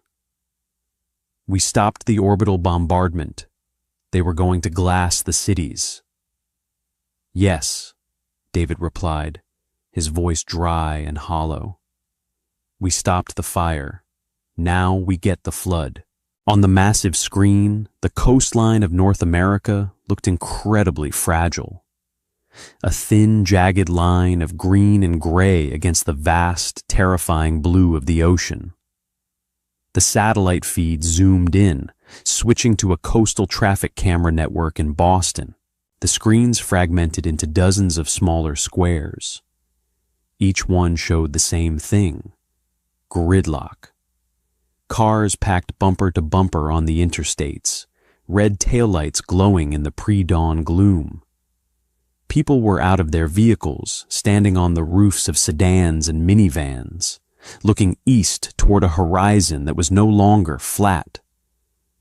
"We stopped the orbital bombardment. They were going to glass the cities." "Yes," David replied, his voice dry and hollow. "We stopped the fire. Now we get the flood." On the massive screen, the coastline of North America looked incredibly fragile. A thin, jagged line of green and gray against the vast, terrifying blue of the ocean. The satellite feed zoomed in, switching to a coastal traffic camera network in Boston. The screens fragmented into dozens of smaller squares. Each one showed the same thing: gridlock. Cars packed bumper to bumper on the interstates, red taillights glowing in the pre-dawn gloom. People were out of their vehicles, standing on the roofs of sedans and minivans, looking east toward a horizon that was no longer flat.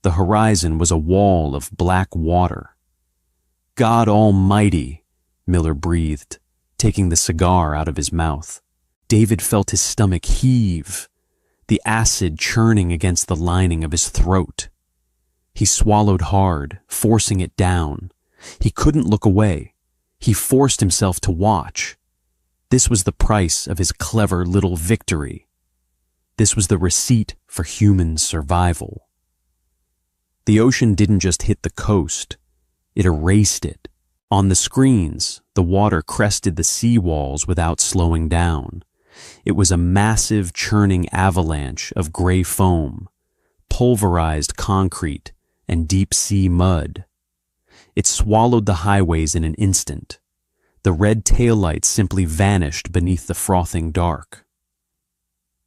The horizon was a wall of black water. "God Almighty," Miller breathed, taking the cigar out of his mouth. David felt his stomach heave, the acid churning against the lining of his throat. He swallowed hard, forcing it down. He couldn't look away. He forced himself to watch. This was the price of his clever little victory. This was the receipt for human survival. The ocean didn't just hit the coast. It erased it. On the screens, the water crested the seawalls without slowing down. It was a massive, churning avalanche of gray foam, pulverized concrete, and deep-sea mud. It swallowed the highways in an instant. The red taillights simply vanished beneath the frothing dark.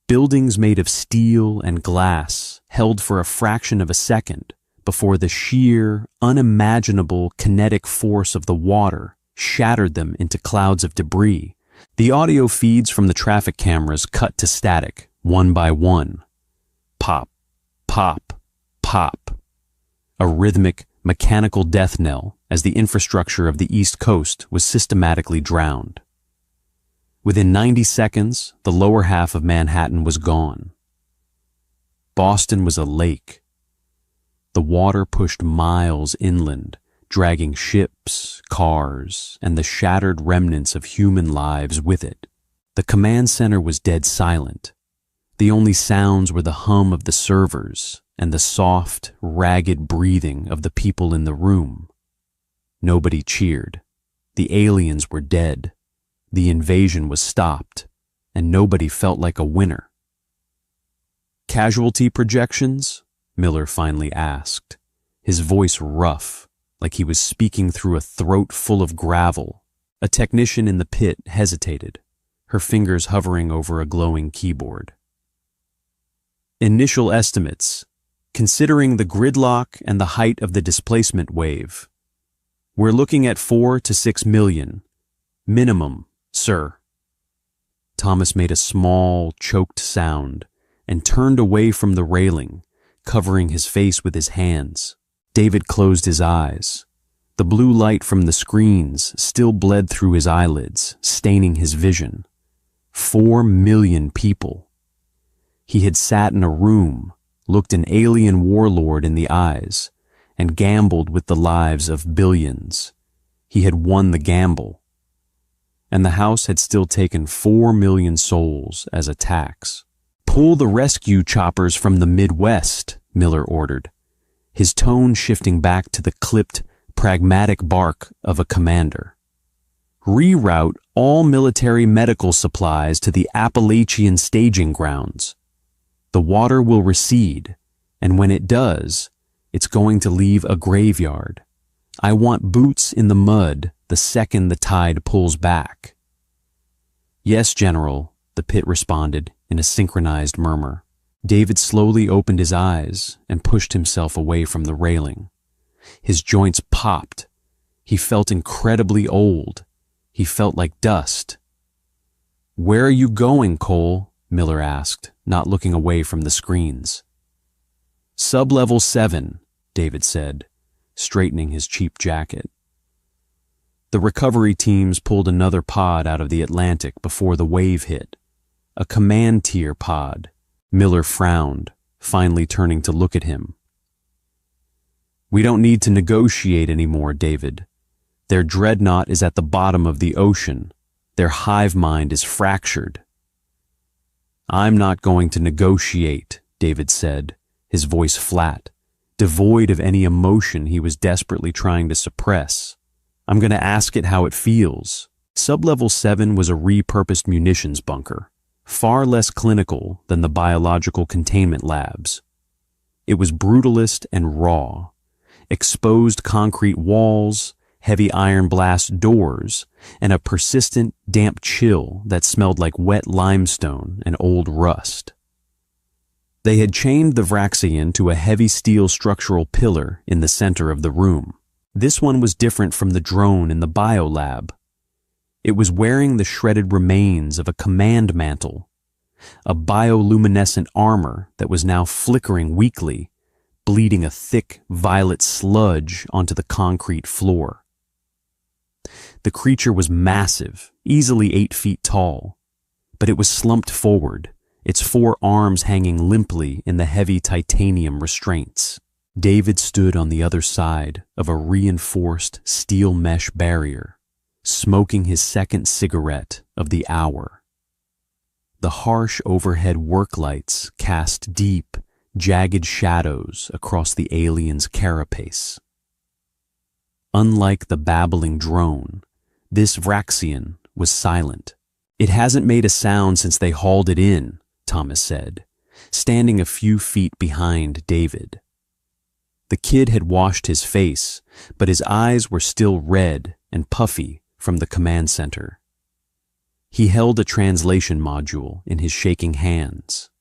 Buildings made of steel and glass held for a fraction of a second before the sheer, unimaginable kinetic force of the water shattered them into clouds of debris. The audio feeds from the traffic cameras cut to static, one by one. Pop, pop, pop. A rhythmic, mechanical death knell as the infrastructure of the East Coast was systematically drowned. Within 90 seconds, the lower half of Manhattan was gone. Boston was a lake. The water pushed miles inland, dragging ships, cars, and the shattered remnants of human lives with it. The command center was dead silent. The only sounds were the hum of the servers and the soft, ragged breathing of the people in the room. Nobody cheered. The aliens were dead. The invasion was stopped, and nobody felt like a winner. "Casualty projections?" Miller finally asked, his voice rough, like he was speaking through a throat full of gravel. A technician in the pit hesitated, her fingers hovering over a glowing keyboard. "Initial estimates, considering the gridlock and the height of the displacement wave. We're looking at 4 to 6 million. Minimum, sir." Thomas made a small, choked sound and turned away from the railing, covering his face with his hands. David closed his eyes. The blue light from the screens still bled through his eyelids, staining his vision. 4 million people. He had sat in a room, looked an alien warlord in the eyes, and gambled with the lives of billions. He had won the gamble. And the house had still taken 4 million souls as a tax. "Pull the rescue choppers from the Midwest," Miller ordered, his tone shifting back to the clipped, pragmatic bark of a commander. Reroute all military medical supplies to the Appalachian staging grounds. The water will recede, and when it does, it's going to leave a graveyard. I want boots in the mud the second the tide pulls back." "Yes, General," the pit responded in a synchronized murmur. David slowly opened his eyes and pushed himself away from the railing. His joints popped. He felt incredibly old. He felt like dust. "Where are you going, Cole?" Miller asked, not looking away from the screens. "Sub-level 7, David said, straightening his cheap jacket. The recovery teams pulled another pod out of the Atlantic before the wave hit. A command tier pod. Miller frowned, finally turning to look at him. "We don't need to negotiate anymore, David. Their dreadnought is at the bottom of the ocean. Their hive mind is fractured." "I'm not going to negotiate," David said, his voice flat, devoid of any emotion he was desperately trying to suppress. "I'm going to ask it how it feels." Sub-level 7 was a repurposed munitions bunker, far less clinical than the biological containment labs. It was brutalist and raw. Exposed concrete walls, heavy iron blast doors, and a persistent, damp chill that smelled like wet limestone and old rust. They had chained the Vraxian to a heavy steel structural pillar in the center of the room. This one was different from the drone in the biolab. It was wearing the shredded remains of a command mantle, a bioluminescent armor that was now flickering weakly, bleeding a thick violet sludge onto the concrete floor. The creature was massive, easily 8 feet tall, but it was slumped forward, its 4 arms hanging limply in the heavy titanium restraints. David stood on the other side of a reinforced steel mesh barrier, smoking his second cigarette of the hour. The harsh overhead work lights cast deep, jagged shadows across the alien's carapace. Unlike the babbling drone, this Vraxian was silent. "It hasn't made a sound since they hauled it in," Thomas said, standing a few feet behind David. The kid had washed his face, but his eyes were still red and puffy from the command center. He held a translation module in his shaking hands.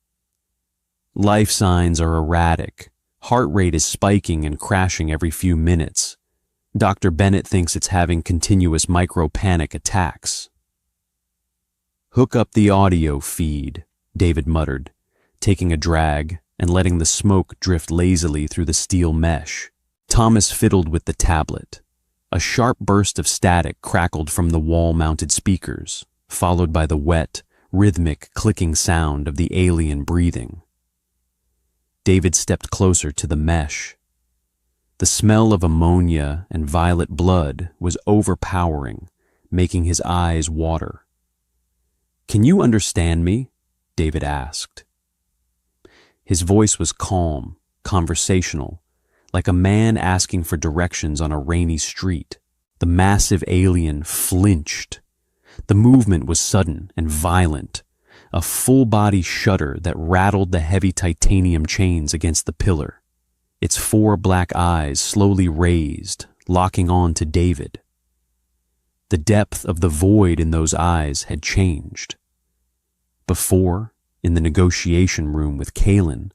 "Life signs are erratic. Heart rate is spiking and crashing every few minutes. Dr. Bennett thinks it's having continuous micro-panic attacks." "Hook up the audio feed," David muttered, taking a drag and letting the smoke drift lazily through the steel mesh. Thomas fiddled with the tablet. A sharp burst of static crackled from the wall-mounted speakers, followed by the wet, rhythmic clicking sound of the alien breathing. David stepped closer to the mesh. The smell of ammonia and violet blood was overpowering, making his eyes water. "Can you understand me?" David asked. His voice was calm, conversational, like a man asking for directions on a rainy street. The massive alien flinched. The movement was sudden and violent, a full-body shudder that rattled the heavy titanium chains against the pillar. Its 4 black eyes slowly raised, locking on to David. The depth of the void in those eyes had changed. Before, in the negotiation room with Kalen,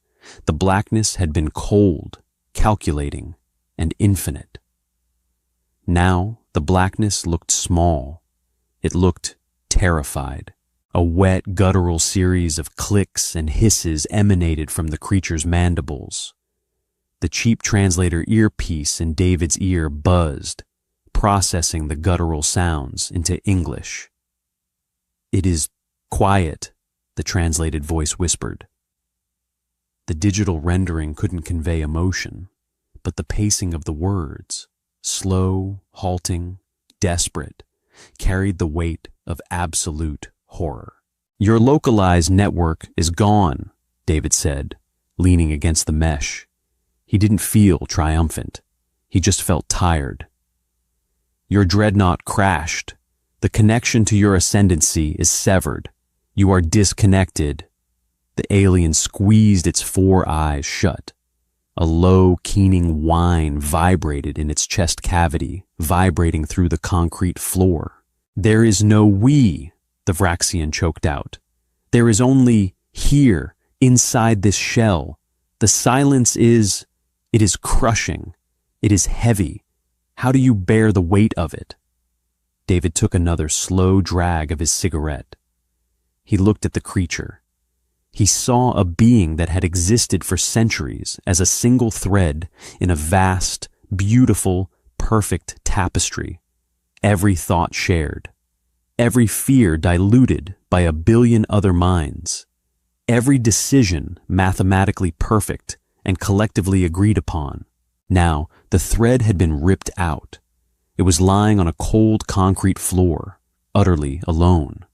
the blackness had been cold, calculating, and infinite. Now, the blackness looked small. It looked terrified. A wet, guttural series of clicks and hisses emanated from the creature's mandibles. The cheap translator earpiece in David's ear buzzed, processing the guttural sounds into English. "It is quiet," the translated voice whispered. The digital rendering couldn't convey emotion, but the pacing of the words, slow, halting, desperate, carried the weight of absolute horror. "Your localized network is gone," David said, leaning against the mesh. He didn't feel triumphant. He just felt tired. "Your dreadnought crashed. The connection to your ascendancy is severed. You are disconnected. The alien squeezed its 4 eyes shut. A low, keening whine vibrated in its chest cavity, vibrating through the concrete floor. There is no we, the Vraxian choked out. There is only here, inside this shell. The silence is, it is crushing. It is heavy. How do you bear the weight of it? David took another slow drag of his cigarette. He looked at the creature. He saw a being that had existed for centuries as a single thread in a vast, beautiful, perfect tapestry. Every thought shared. Every fear diluted by a billion other minds. Every decision mathematically perfect and collectively agreed upon. Now, the thread had been ripped out. It was lying on a cold concrete floor, utterly alone.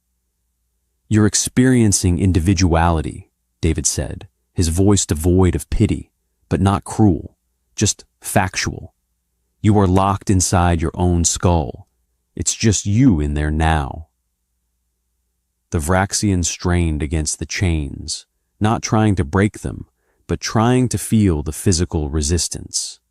You're experiencing individuality, David said, his voice devoid of pity, but not cruel, just factual. You are locked inside your own skull. It's just you in there now. The Vraxian strained against the chains, not trying to break them, but trying to feel the physical resistance.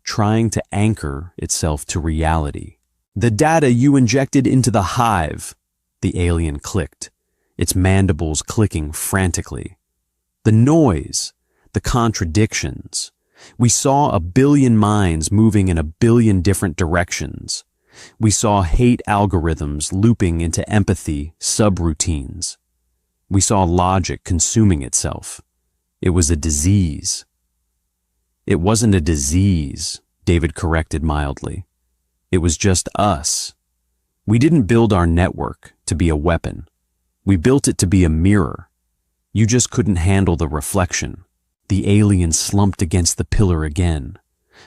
Trying to anchor itself to reality. The data you injected into the hive, the alien clicked, its mandibles clicking frantically. The noise, the contradictions. We saw a billion minds moving in a billion different directions. We saw hate algorithms looping into empathy subroutines. We saw logic consuming itself. It was a disease. It wasn't a disease, David corrected mildly. It was just us. We didn't build our network to be a weapon. We built it to be a mirror. You just couldn't handle the reflection. The alien slumped against the pillar again,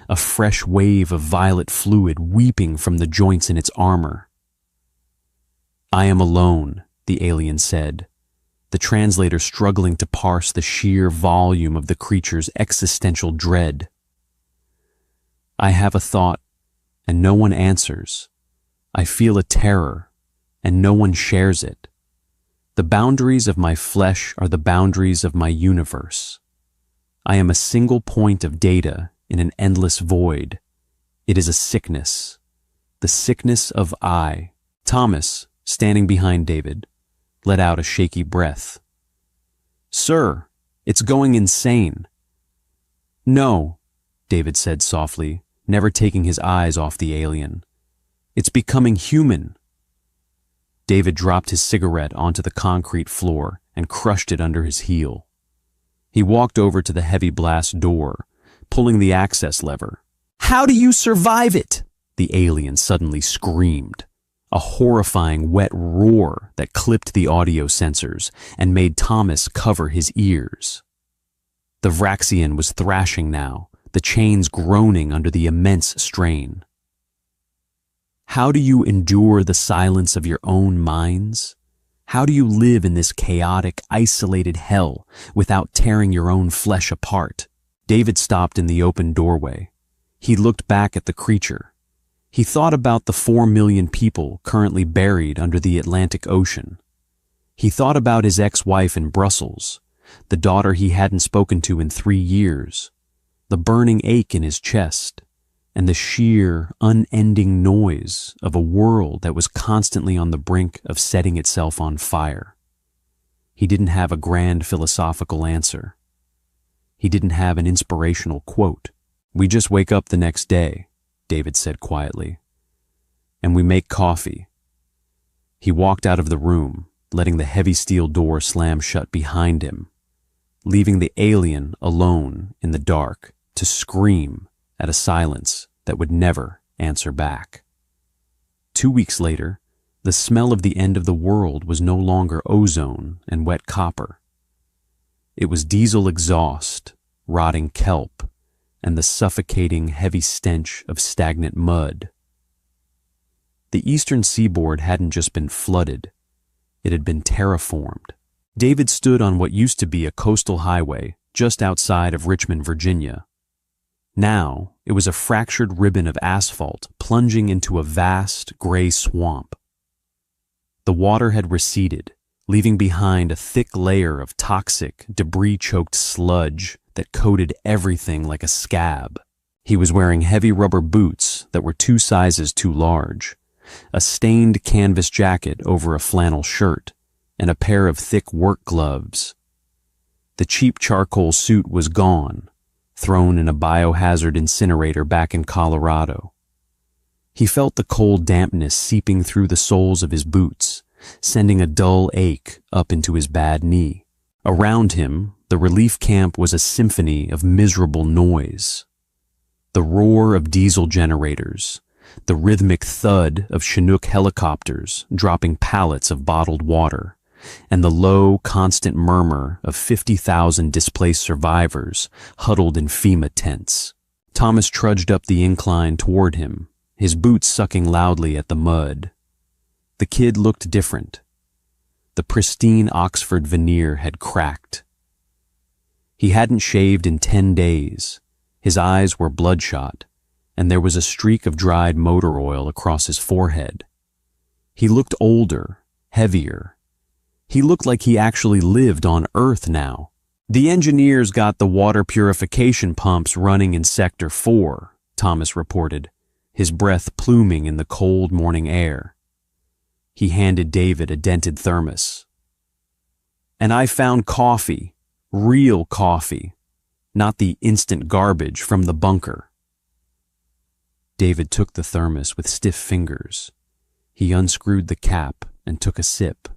a fresh wave of violet fluid weeping from the joints in its armor. I am alone, the alien said, the translator struggling to parse the sheer volume of the creature's existential dread. I have a thought, and no one answers. I feel a terror, and no one shares it. The boundaries of my flesh are the boundaries of my universe. I am a single point of data in an endless void. It is a sickness, the sickness of I. Thomas, standing behind David, let out a shaky breath. Sir, it's going insane. No, David said softly, never taking his eyes off the alien. It's becoming human. David dropped his cigarette onto the concrete floor and crushed it under his heel. He walked over to the heavy blast door, pulling the access lever. How do you survive it? The alien suddenly screamed, a horrifying wet roar that clipped the audio sensors and made Thomas cover his ears. The Vraxian was thrashing now, the chains groaning under the immense strain. How do you endure the silence of your own minds? How do you live in this chaotic, isolated hell without tearing your own flesh apart? David stopped in the open doorway. He looked back at the creature. He thought about the 4 million people currently buried under the Atlantic Ocean. He thought about his ex-wife in Brussels, the daughter he hadn't spoken to in 3 years, the burning ache in his chest, and the sheer, unending noise of a world that was constantly on the brink of setting itself on fire. He didn't have a grand philosophical answer. He didn't have an inspirational quote. We just wake up the next day, David said quietly, and we make coffee. He walked out of the room, letting the heavy steel door slam shut behind him, leaving the alien alone in the dark to scream at a silence that would never answer back. 2 weeks later, the smell of the end of the world was no longer ozone and wet copper. It was diesel exhaust, rotting kelp, and the suffocating heavy stench of stagnant mud. The eastern seaboard hadn't just been flooded, it had been terraformed. David stood on what used to be a coastal highway just outside of Richmond, Virginia. Now, it was a fractured ribbon of asphalt plunging into a vast gray swamp. The water had receded, leaving behind a thick layer of toxic, debris-choked sludge that coated everything like a scab. He was wearing heavy rubber boots that were 2 sizes too large, a stained canvas jacket over a flannel shirt, and a pair of thick work gloves. The cheap charcoal suit was gone, thrown in a biohazard incinerator back in Colorado. He felt the cold dampness seeping through the soles of his boots, sending a dull ache up into his bad knee. Around him, the relief camp was a symphony of miserable noise. The roar of diesel generators, the rhythmic thud of Chinook helicopters dropping pallets of bottled water, and the low, constant murmur of 50,000 displaced survivors huddled in FEMA tents. Thomas trudged up the incline toward him, his boots sucking loudly at the mud. The kid looked different. The pristine Oxford veneer had cracked. He hadn't shaved in 10 days. His eyes were bloodshot, and there was a streak of dried motor oil across his forehead. He looked older, heavier. He looked like he actually lived on Earth now. "The engineers got the water purification pumps running in Sector 4, Thomas reported, his breath pluming in the cold morning air. He handed David a dented thermos. "And I found coffee, real coffee, not the instant garbage from the bunker." David took the thermos with stiff fingers. He unscrewed the cap and took a sip.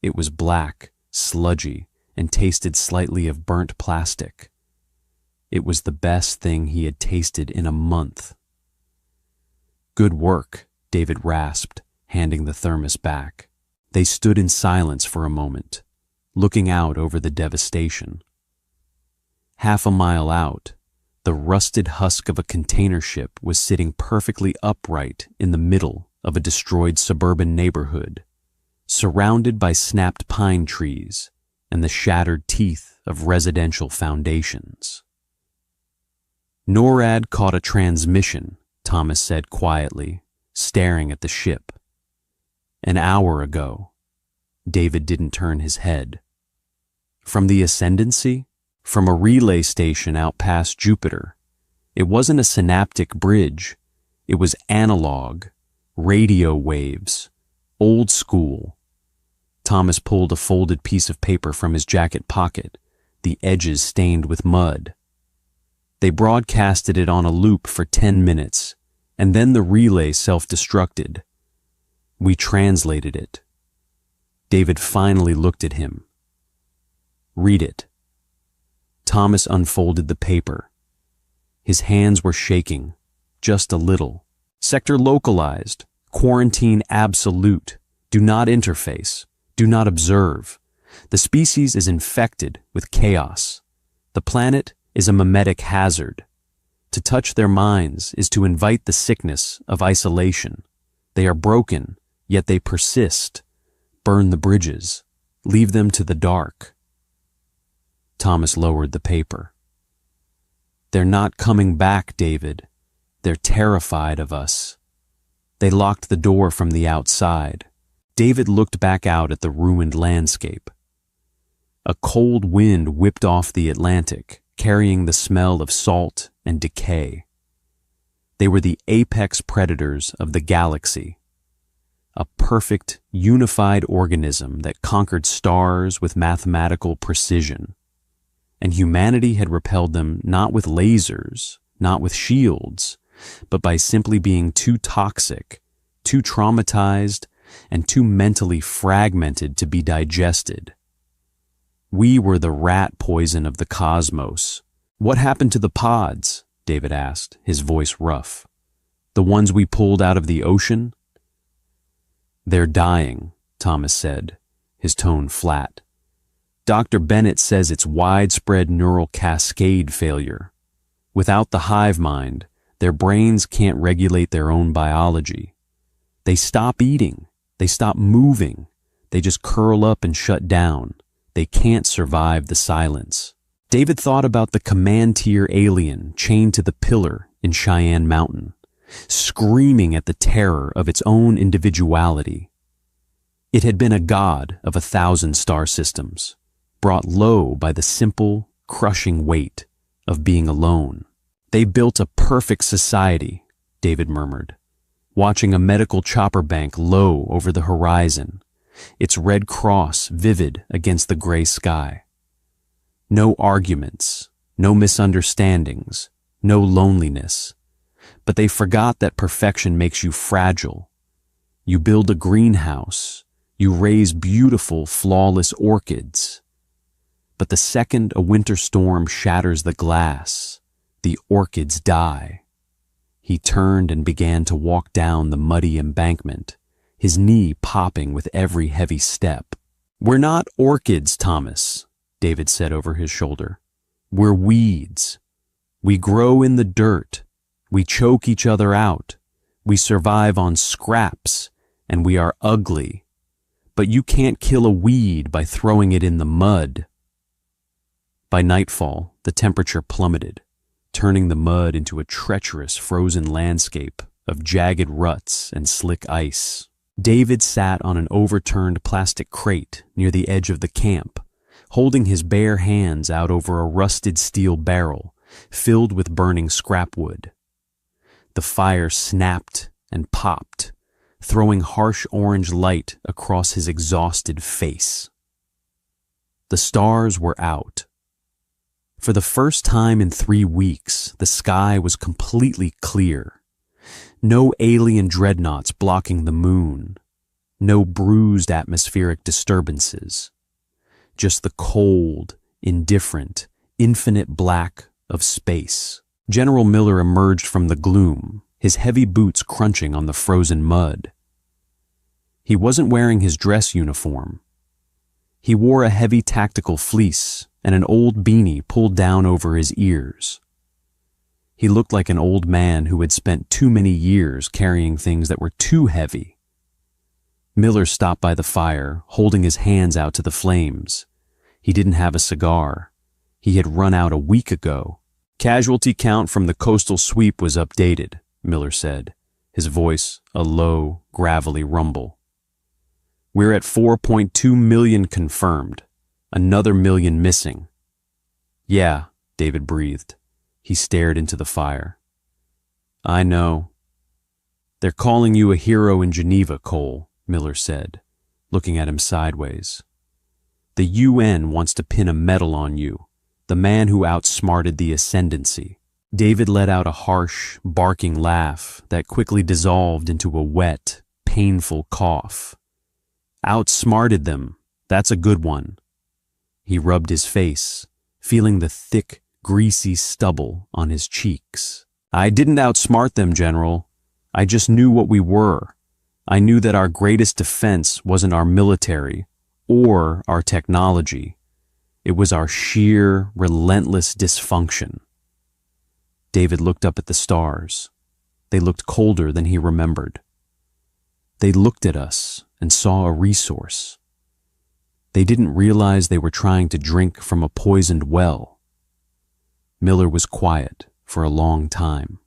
It was black, sludgy, and tasted slightly of burnt plastic. It was the best thing he had tasted in a month. "Good work," David rasped, handing the thermos back. They stood in silence for a moment, looking out over the devastation. Half a mile out, the rusted husk of a container ship was sitting perfectly upright in the middle of a destroyed suburban neighborhood, surrounded by snapped pine trees and the shattered teeth of residential foundations. "NORAD caught a transmission," Thomas said quietly, staring at the ship. "An hour ago." David didn't turn his head. "From the Ascendancy? From a relay station out past Jupiter. It wasn't a synaptic bridge. It was analog, radio waves, old school." Thomas pulled a folded piece of paper from his jacket pocket, the edges stained with mud. "They broadcasted it on a loop for 10 minutes, and then the relay self-destructed. We translated it." David finally looked at him. "Read it." Thomas unfolded the paper. His hands were shaking, just a little. "Sector localized, quarantine absolute, do not interface, do not observe. The species is infected with chaos. The planet is a mimetic hazard. To touch their minds is to invite the sickness of isolation. They are broken, yet they persist. Burn the bridges, leave them to the dark." Thomas lowered the paper. "They're not coming back, David. They're terrified of us." They locked the door from the outside. David looked back out at the ruined landscape. A cold wind whipped off the Atlantic, carrying the smell of salt and decay. They were the apex predators of the galaxy, a perfect, unified organism that conquered stars with mathematical precision. And humanity had repelled them not with lasers, not with shields, but by simply being too toxic, too traumatized, and too mentally fragmented to be digested. We were the rat poison of the cosmos. "What happened to the pods?" David asked, his voice rough. "The ones we pulled out of the ocean?" "They're dying," Thomas said, his tone flat. "Dr. Bennett says it's widespread neural cascade failure. Without the hive mind, their brains can't regulate their own biology. They stop eating. They stop moving. They just curl up and shut down. They can't survive the silence." David thought about the command tier alien chained to the pillar in Cheyenne Mountain, screaming at the terror of its own individuality. It had been a god of 1,000 star systems, brought low by the simple, crushing weight of being alone. They built a perfect society, David murmured, watching a medical chopper bank low over the horizon, its red cross vivid against the gray sky. No arguments, no misunderstandings, no loneliness. But they forgot that perfection makes you fragile. You build a greenhouse, you raise beautiful, flawless orchids. But the second a winter storm shatters the glass, the orchids die. He turned and began to walk down the muddy embankment, his knee popping with every heavy step. "We're not orchids, Thomas," David said over his shoulder. "We're weeds. We grow in the dirt. We choke each other out. We survive on scraps, and we are ugly. But you can't kill a weed by throwing it in the mud." By nightfall, the temperature plummeted, turning the mud into a treacherous frozen landscape of jagged ruts and slick ice. David sat on an overturned plastic crate near the edge of the camp, holding his bare hands out over a rusted steel barrel filled with burning scrap wood. The fire snapped and popped, throwing harsh orange light across his exhausted face. The stars were out. For the first time in 3 weeks, the sky was completely clear. No alien dreadnoughts blocking the moon. No bruised atmospheric disturbances. Just the cold, indifferent, infinite black of space. General Miller emerged from the gloom, his heavy boots crunching on the frozen mud. He wasn't wearing his dress uniform. He wore a heavy tactical fleece and an old beanie pulled down over his ears. He looked like an old man who had spent too many years carrying things that were too heavy. Miller stopped by the fire, holding his hands out to the flames. He didn't have a cigar. He had run out a week ago. "Casualty count from the coastal sweep was updated," Miller said, his voice a low, gravelly rumble. "We're at 4.2 million confirmed. Another million missing." "Yeah," David breathed. He stared into the fire. "I know." "They're calling you a hero in Geneva, Cole," Miller said, looking at him sideways. "The UN wants to pin a medal on you, the man who outsmarted the ascendancy." David let out a harsh, barking laugh that quickly dissolved into a wet, painful cough. "Outsmarted them. That's a good one." He rubbed his face, feeling the thick, greasy stubble on his cheeks. "I didn't outsmart them, General. I just knew what we were. I knew that our greatest defense wasn't our military or our technology. It was our sheer, relentless dysfunction." David looked up at the stars. They looked colder than he remembered. They looked at us and saw a resource. They didn't realize they were trying to drink from a poisoned well. Miller was quiet for a long time.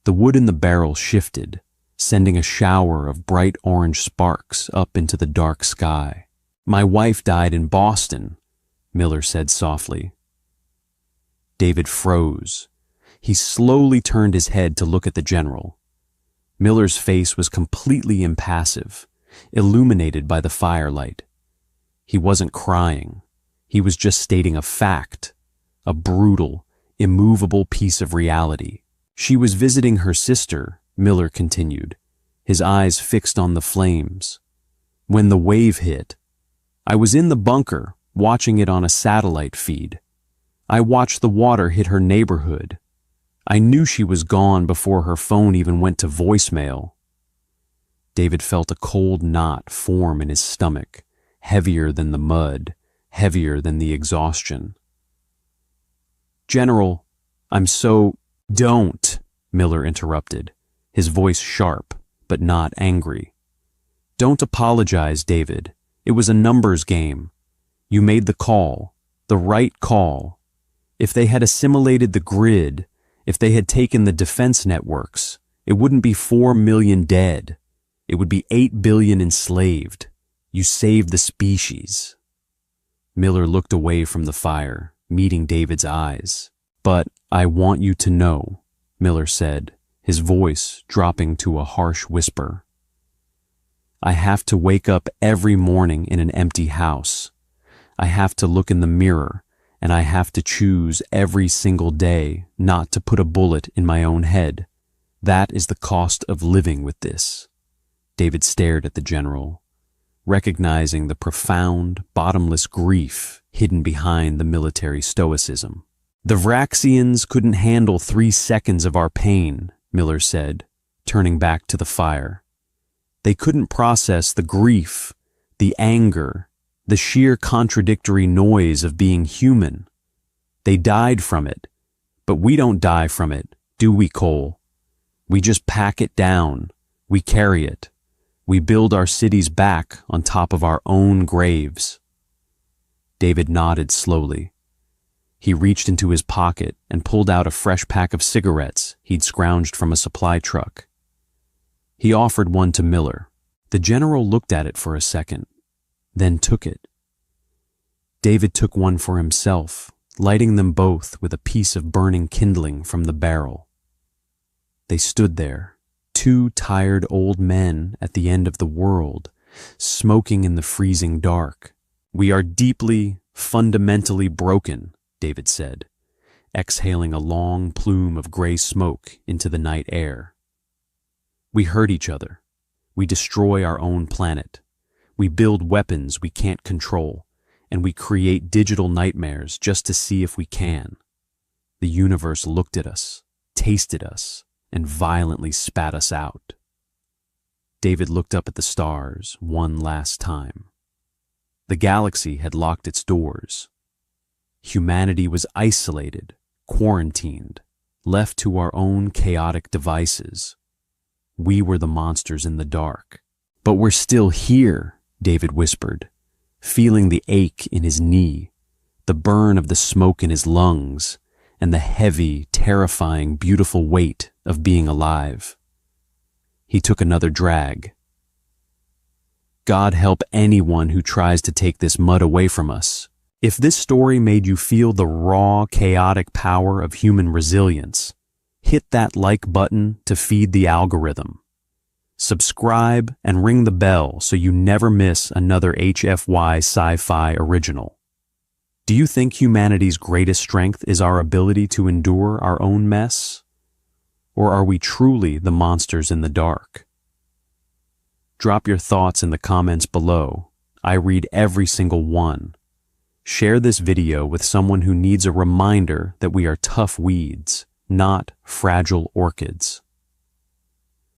The wood in the barrel shifted, sending a shower of bright orange sparks up into the dark sky. "My wife died in Boston," Miller said softly. David froze. He slowly turned his head to look at the general. Miller's face was completely impassive, illuminated by the firelight. He wasn't crying. He was just stating a fact, a brutal, immovable piece of reality. "She was visiting her sister," Miller continued, his eyes fixed on the flames. "When the wave hit, I was in the bunker, watching it on a satellite feed. I watched the water hit her neighborhood. I knew she was gone before her phone even went to voicemail." David felt a cold knot form in his stomach, heavier than the mud, heavier than the exhaustion. "General, I'm so—" "Don't," Miller interrupted, his voice sharp, but not angry. "Don't apologize, David. It was a numbers game. You made the call, the right call. If they had assimilated the grid, if they had taken the defense networks, it wouldn't be 4 million dead. It would be 8 billion enslaved. You saved the species. Miller looked away from the fire, meeting David's eyes. But I want you to know, Miller said, his voice dropping to a harsh whisper. I have to wake up every morning in an empty house. I have to look in the mirror, and I have to choose every single day not to put a bullet in my own head. That is the cost of living with this. David stared at the general, recognizing the profound, bottomless grief hidden behind the military stoicism. The Vraxians couldn't handle 3 seconds of our pain, Miller said, turning back to the fire. They couldn't process the grief, the anger, the sheer contradictory noise of being human. They died from it, but we don't die from it, do we, Cole? We just pack it down, we carry it. We build our cities back on top of our own graves. David nodded slowly. He reached into his pocket and pulled out a fresh pack of cigarettes he'd scrounged from a supply truck. He offered one to Miller. The general looked at it for a second, then took it. David took one for himself, lighting them both with a piece of burning kindling from the barrel. They stood there, 2 tired old men at the end of the world, smoking in the freezing dark. We are deeply, fundamentally broken, David said, exhaling a long plume of gray smoke into the night air. We hurt each other. We destroy our own planet. We build weapons we can't control, and we create digital nightmares just to see if we can. The universe looked at us, tasted us, and violently spat us out. David looked up at the stars one last time. The galaxy had locked its doors. Humanity was isolated, quarantined, left to our own chaotic devices. We were the monsters in the dark. But we're still here, David whispered, feeling the ache in his knee, the burn of the smoke in his lungs, and the heavy, terrifying, beautiful weight of being alive. He took another drag. God help anyone who tries to take this mud away from us. If this story made you feel the raw, chaotic power of human resilience, hit that like button to feed the algorithm. Subscribe and ring the bell so you never miss another HFY sci-fi original. Do you think humanity's greatest strength is our ability to endure our own mess? Or are we truly the monsters in the dark? Drop your thoughts in the comments below. I read every single one. Share this video with someone who needs a reminder that we are tough weeds, not fragile orchids.